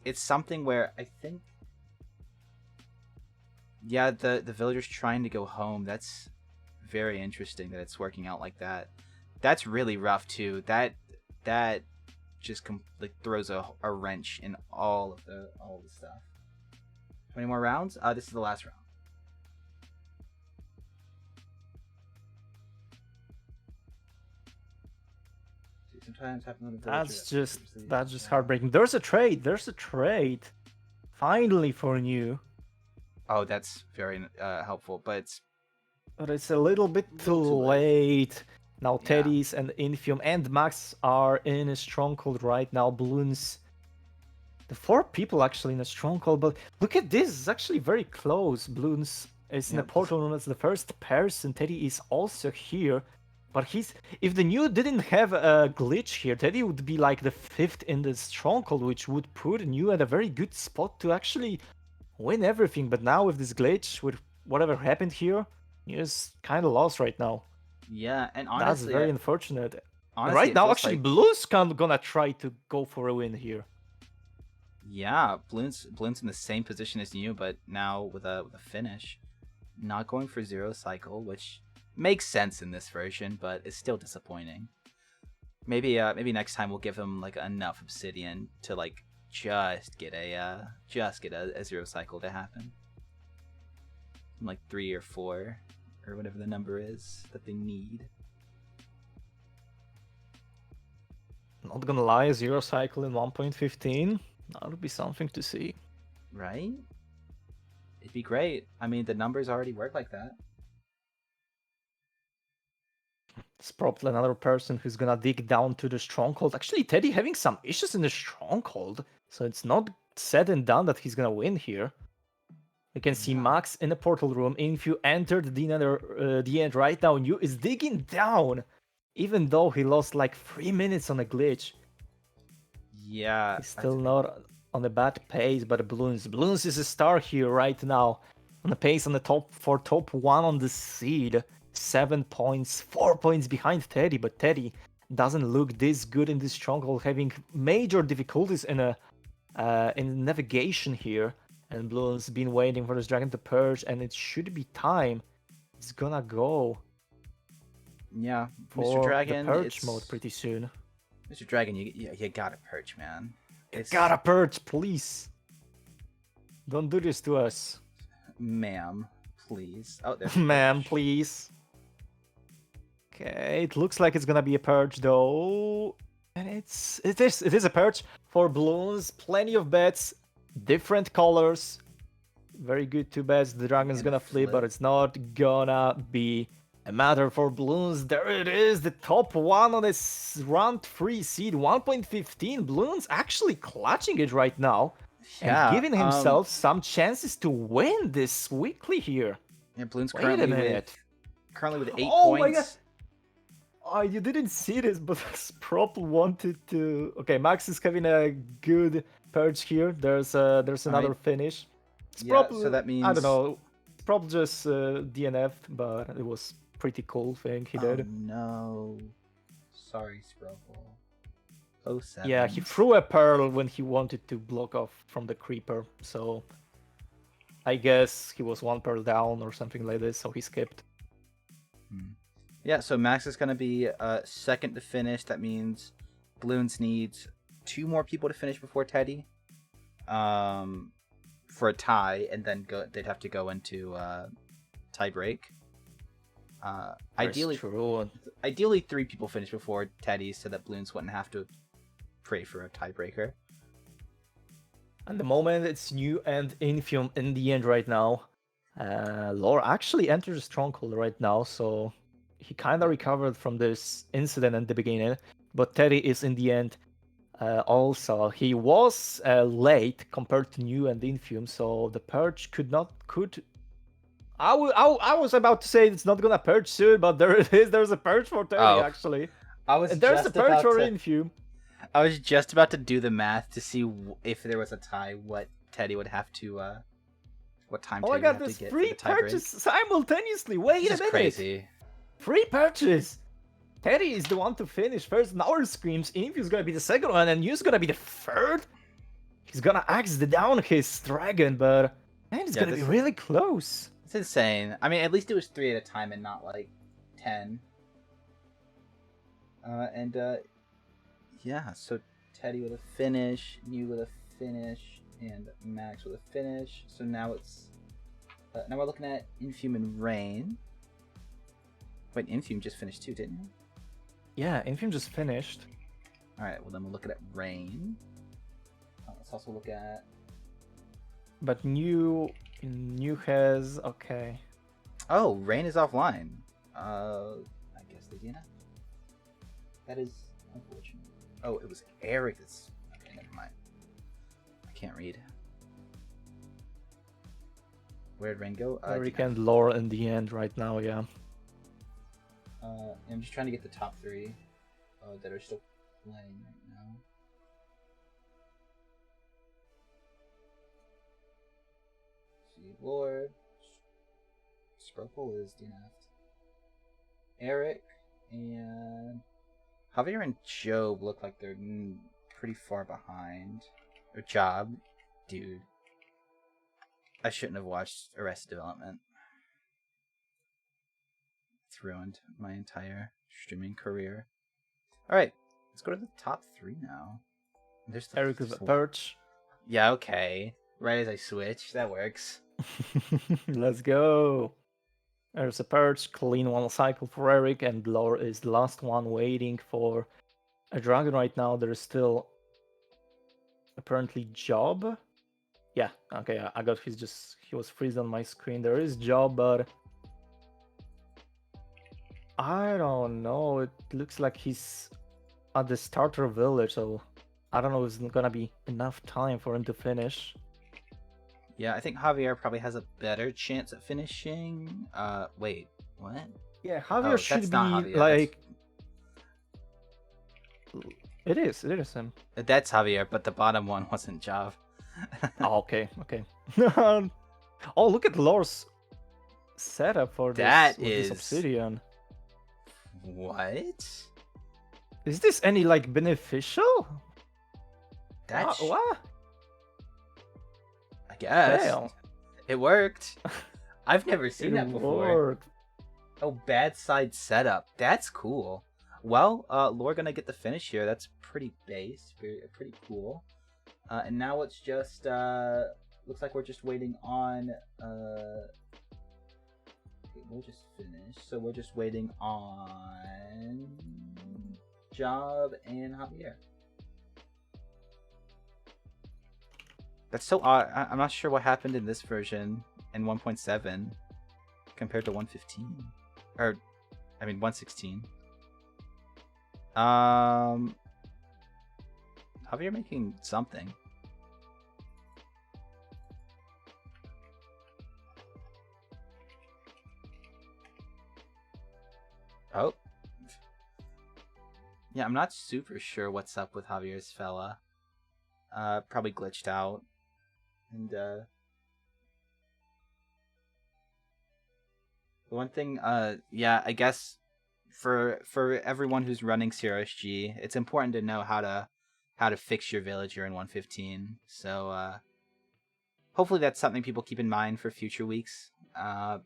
Speaker 2: it's something where I think, yeah, the villagers trying to go home. That's very interesting that it's working out like that. That's really rough too. That just like throws a wrench in all of the stuff. 20 more rounds. This is the last round. sometimes happen on a villager.
Speaker 1: That's just heartbreaking. There's a trade. There's a trade. Finally for new.
Speaker 2: Oh, that's very helpful, but
Speaker 1: it's a little bit too late. Now
Speaker 2: Yeah.
Speaker 1: Teddy's and Infium and Max are in a stronghold right now. Balloons. The 4 people actually in a stronghold, but look at this. It's actually very close. Balloons is in the portal room as the first person. Teddy is also here. But if the new didn't have a glitch here, Teddy would be like the 5th in the stronghold, which would put new at a very good spot to actually win everything. But now with this glitch, with whatever happened here, new is kind of lost right now.
Speaker 2: Yeah, and honestly,
Speaker 1: that's very unfortunate.
Speaker 2: Honestly,
Speaker 1: right now, actually, Blues gonna try to go for a win here.
Speaker 2: Yeah, Bloon's in the same position as you, but now with a finish, not going for 0 cycle, which makes sense in this version, but it's still disappointing. Maybe next time we'll give him like enough obsidian to like just get a 0 cycle to happen, like 3 or 4 or whatever the number is that they need.
Speaker 1: Not gonna lie, 0 cycle in 1.15. That would be something to see.
Speaker 2: Right? It'd be great. I mean, the numbers already work like that.
Speaker 1: It's probably another person who's gonna dig down to the stronghold. Actually, Teddy having some issues in the stronghold, so it's not said and done that he's gonna win here. You can see Max in the portal room. If you entered the end right now, New is digging down, even though he lost like 3 minutes on a glitch.
Speaker 2: Yeah,
Speaker 1: he's still not on a bad pace, but Balloons is a star here right now. On the pace on the top 1 on the seed. 7 points, 4 points behind Teddy, but Teddy doesn't look this good in this stronghold, having major difficulties in navigation here. And Balloons been waiting for this dragon to purge, and it should be time. It's gonna go.
Speaker 2: Yeah,
Speaker 1: for
Speaker 2: Mr. Dragon,
Speaker 1: the purge mode pretty soon.
Speaker 2: Mr. Dragon, you gotta purge, man.
Speaker 1: It's gotta purge, please. Don't do this to us,
Speaker 2: ma'am. Please. Oh, there's
Speaker 1: ma'am, please. Okay, it looks like it's gonna be a purge though, and it is a purge for Balloons. Plenty of bets, different colors. Very good 2 bets. The dragon's gonna flip, but it's not gonna be a matter for Balloons. There it is, the top 1 on this round 3 seed, 1.15. Balloons actually clutching it right now, and giving himself some chances to win this weekly here.
Speaker 2: Yeah, Balloons currently with 8
Speaker 1: points.
Speaker 2: My God.
Speaker 1: Oh, you didn't see this, but Sprop wanted to. Okay, Max is having a good purge here. There's another finish.
Speaker 2: Sprop, yeah, so that means
Speaker 1: I don't know. Sprop just DNF'd, but it was pretty cool thing he did.
Speaker 2: No, sorry, Sprop. 07.
Speaker 1: Yeah, he threw a pearl when he wanted to block off from the creeper, so I guess he was 1 pearl down or something like this, so he skipped.
Speaker 2: Yeah, so Max is going to be second to finish. That means Balloons needs 2 more people to finish before Teddy for a tie, and then they'd have to go into tie break. Ideally 3 people finish before Teddy so that Balloons wouldn't have to pray for a tiebreaker.
Speaker 1: At the moment, it's New and Infium in the end right now. Lore actually enters a stronghold right now, so he kind of recovered from this incident at the beginning, but Teddy is in the end also. He was late compared to New and Infium, so the purge I was about to say it's not gonna purge soon, but there it is. There's a purge for Teddy actually. There's a purge for Infium.
Speaker 2: I was just about to do the math to see if there was a tie, what Teddy would have to what time Teddy would have to get for the tie break.
Speaker 1: 3 purges simultaneously. Wait a minute.
Speaker 2: Crazy.
Speaker 1: 3 purges. Teddy is the one to finish first. Now it screams Infium's gonna be the second one, and New's gonna be the third. He's gonna axe down his dragon, but man, it's gonna be really close.
Speaker 2: It's insane. I mean, at least it was 3 at a time and not like 10. Yeah, so Teddy with a finish, New with a finish, and Max with a finish. So now it's now we're looking at Infium and Rain. Wait, Infium just finished too, didn't you?
Speaker 1: Yeah, Infium just finished.
Speaker 2: All right. Well, then we'll look at Rain. Let's also look at.
Speaker 1: But new has okay.
Speaker 2: Oh, Rain is offline. I guess they didn't. That is unfortunate. Oh, it was Eric. That's okay. Never mind. I can't read. Where'd Rain go?
Speaker 1: Eric and Lore in the end right now, yeah.
Speaker 2: I'm just trying to get the top 3 that are still playing right now. See, Lore. Sprokle is DNF'd. Eric and Javier and Job look like they're pretty far behind. Or Job, dude. I shouldn't have watched Arrested Development. It's ruined my entire streaming career. Alright, let's go to the top 3 now. There's the
Speaker 1: Eric with a perch.
Speaker 2: Yeah, okay. Right as I switch, that works.
Speaker 1: Let's go. There's a perch, clean one cycle for Eric, and Lore is the last one waiting for a dragon right now. There is still apparently Job. Yeah, okay, I got he was freezed on my screen. There is Job, but I don't know. It looks like he's at the starter village, so I don't know if it's gonna be enough time for him to finish.
Speaker 2: Yeah, I think Javier probably has a better chance at finishing. Wait, what?
Speaker 1: Yeah, Javier should be
Speaker 2: Javier,
Speaker 1: like. It is him.
Speaker 2: That's Javier, but the bottom one wasn't Jav.
Speaker 1: Oh, okay. Oh, look at Lore's setup for this.
Speaker 2: That
Speaker 1: with
Speaker 2: is
Speaker 1: this obsidian.
Speaker 2: What?
Speaker 1: Is this any like beneficial?
Speaker 2: That's
Speaker 1: what?
Speaker 2: I guess
Speaker 1: Fail.
Speaker 2: It worked. I've never seen that before.
Speaker 1: Worked.
Speaker 2: Oh, bad side setup. That's cool. Well, Lore gonna get the finish here. That's pretty base, pretty cool. And now it's just looks like we're just waiting on. We'll just finish. So we're just waiting on Job and Javier. That's so odd. I'm not sure what happened in this version in 1.7 compared to 1.15. Or, I mean, 1.16. Javier making something. Oh. Yeah, I'm not super sure what's up with Javier's fella. Probably glitched out. And, the one thing, yeah, I guess for everyone who's running CRSG, it's important to know how to fix your villager in 1.15. So, hopefully that's something people keep in mind for future weeks,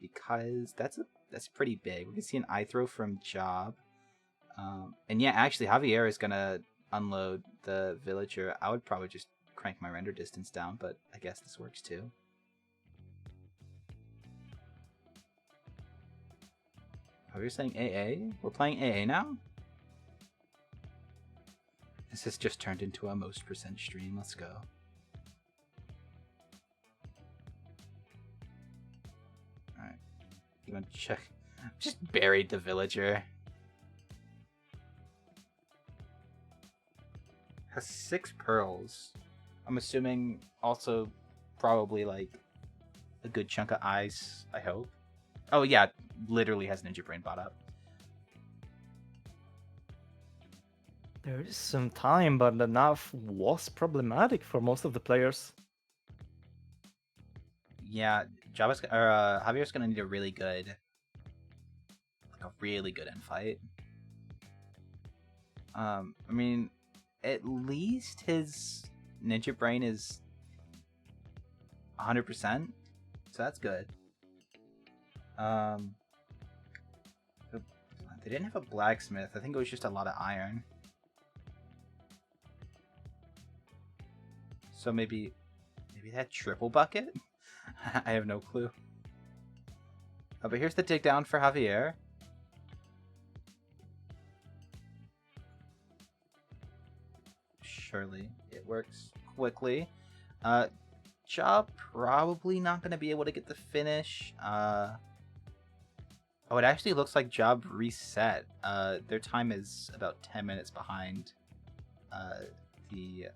Speaker 2: because that's pretty big. We can see an eye throw from Job. And yeah, actually, Javier is gonna unload the villager. I would probably just crank my render distance down, but I guess this works too. Javier's saying AA? We're playing AA now? This has just turned into a most percent stream. Let's go. Alright. You want to check? Just buried the villager. Has 6 pearls. I'm assuming also probably like a good chunk of eyes, I hope. Oh yeah, literally has Ninja Brain bought up.
Speaker 1: There is some time, but enough was problematic for most of the players.
Speaker 2: Yeah, Javier's gonna need a really good end fight. I mean, at least his Ninja Brain is 100%, so that's good. They didn't have a blacksmith. I think it was just a lot of iron. So maybe that triple bucket? I have no clue. But here's the dig down for Javier. surely. It works quickly. Job probably not going to be able to get the finish. Oh, it actually looks like Job reset. Their time is about 10 minutes behind the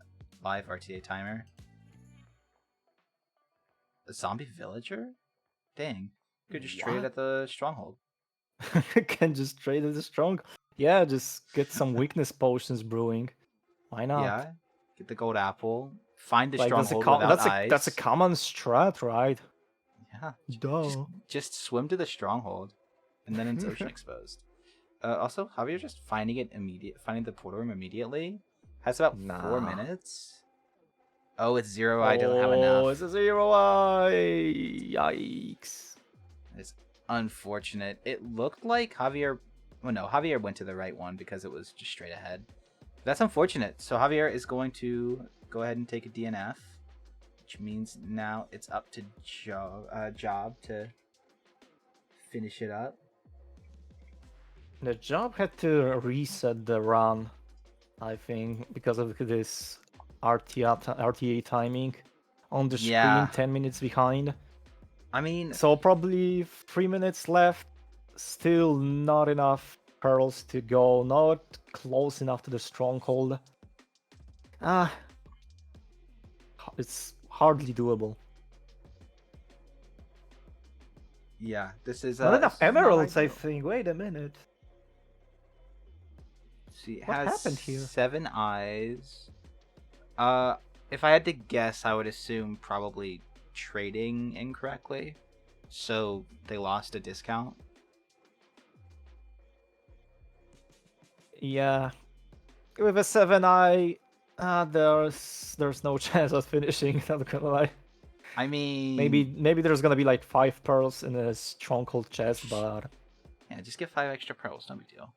Speaker 2: live RTA timer. A zombie villager? Dang. Could just trade
Speaker 1: What?
Speaker 2: at the stronghold.
Speaker 1: Can just trade it strong. Yeah, just get some weakness potions brewing. Why not?
Speaker 2: Yeah. Get the gold apple. Find the
Speaker 1: Like
Speaker 2: stronghold without eyes.
Speaker 1: that's a common strat, right?
Speaker 2: Yeah.
Speaker 1: Duh.
Speaker 2: Just swim to the stronghold, and then it's ocean exposed. Also, Javier just finding the portal room immediately has about 4
Speaker 1: Nah.
Speaker 2: minutes. Oh, it's 0 eye. Doesn't have enough.
Speaker 1: Oh, it's a 0 eye. Yikes.
Speaker 2: It's unfortunate. It looked like Javier. Well, no, Javier went to the right one because it was just straight ahead. That's unfortunate. So Javier is going to go ahead and take a DNF, which means now it's up to Job to finish it up.
Speaker 1: The Job had to reset the run, I think, because of this RTA timing on the screen,
Speaker 2: Yeah.
Speaker 1: 10 minutes behind.
Speaker 2: I mean,
Speaker 1: So probably 3 minutes left. Still not enough pearls to go. Not close enough to the stronghold. It's hardly doable.
Speaker 2: yeah, this is
Speaker 1: Not enough
Speaker 2: this is not
Speaker 1: emeralds, I
Speaker 2: ideal.
Speaker 1: think. Wait a minute.
Speaker 2: See, it
Speaker 1: What
Speaker 2: has
Speaker 1: happened here?
Speaker 2: 7 eyes. If I had to guess, I would assume probably trading incorrectly, so they lost a discount.
Speaker 1: Yeah, with a 7 eye, there's no chance of finishing. Not gonna lie.
Speaker 2: I mean,
Speaker 1: Maybe there's gonna be like 5 pearls in a stronghold chest, but
Speaker 2: yeah, just get 5 extra pearls, no big deal.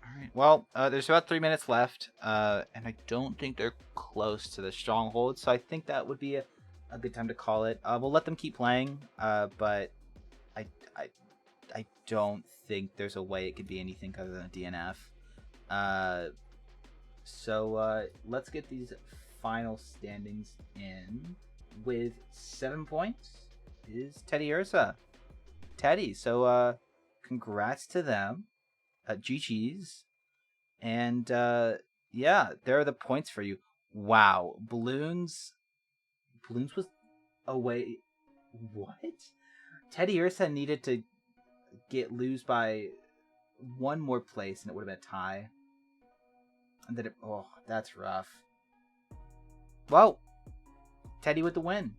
Speaker 2: Alright, well, there's about 3 minutes left, and I don't think they're close to the stronghold, so I think that would be a good time to call it. We'll let them keep playing, but I don't think there's a way it could be anything other than a DNF. So let's get these final standings in. With 7 points is Teddy Ursa. Teddy, so congrats to them. GG's. And yeah, there are the points for you. Wow, Balloons was away. What? Teddy Ursa needed to lose by 1 more place, and it would have been a tie. And then oh, that's rough. Well, Teddy with the win.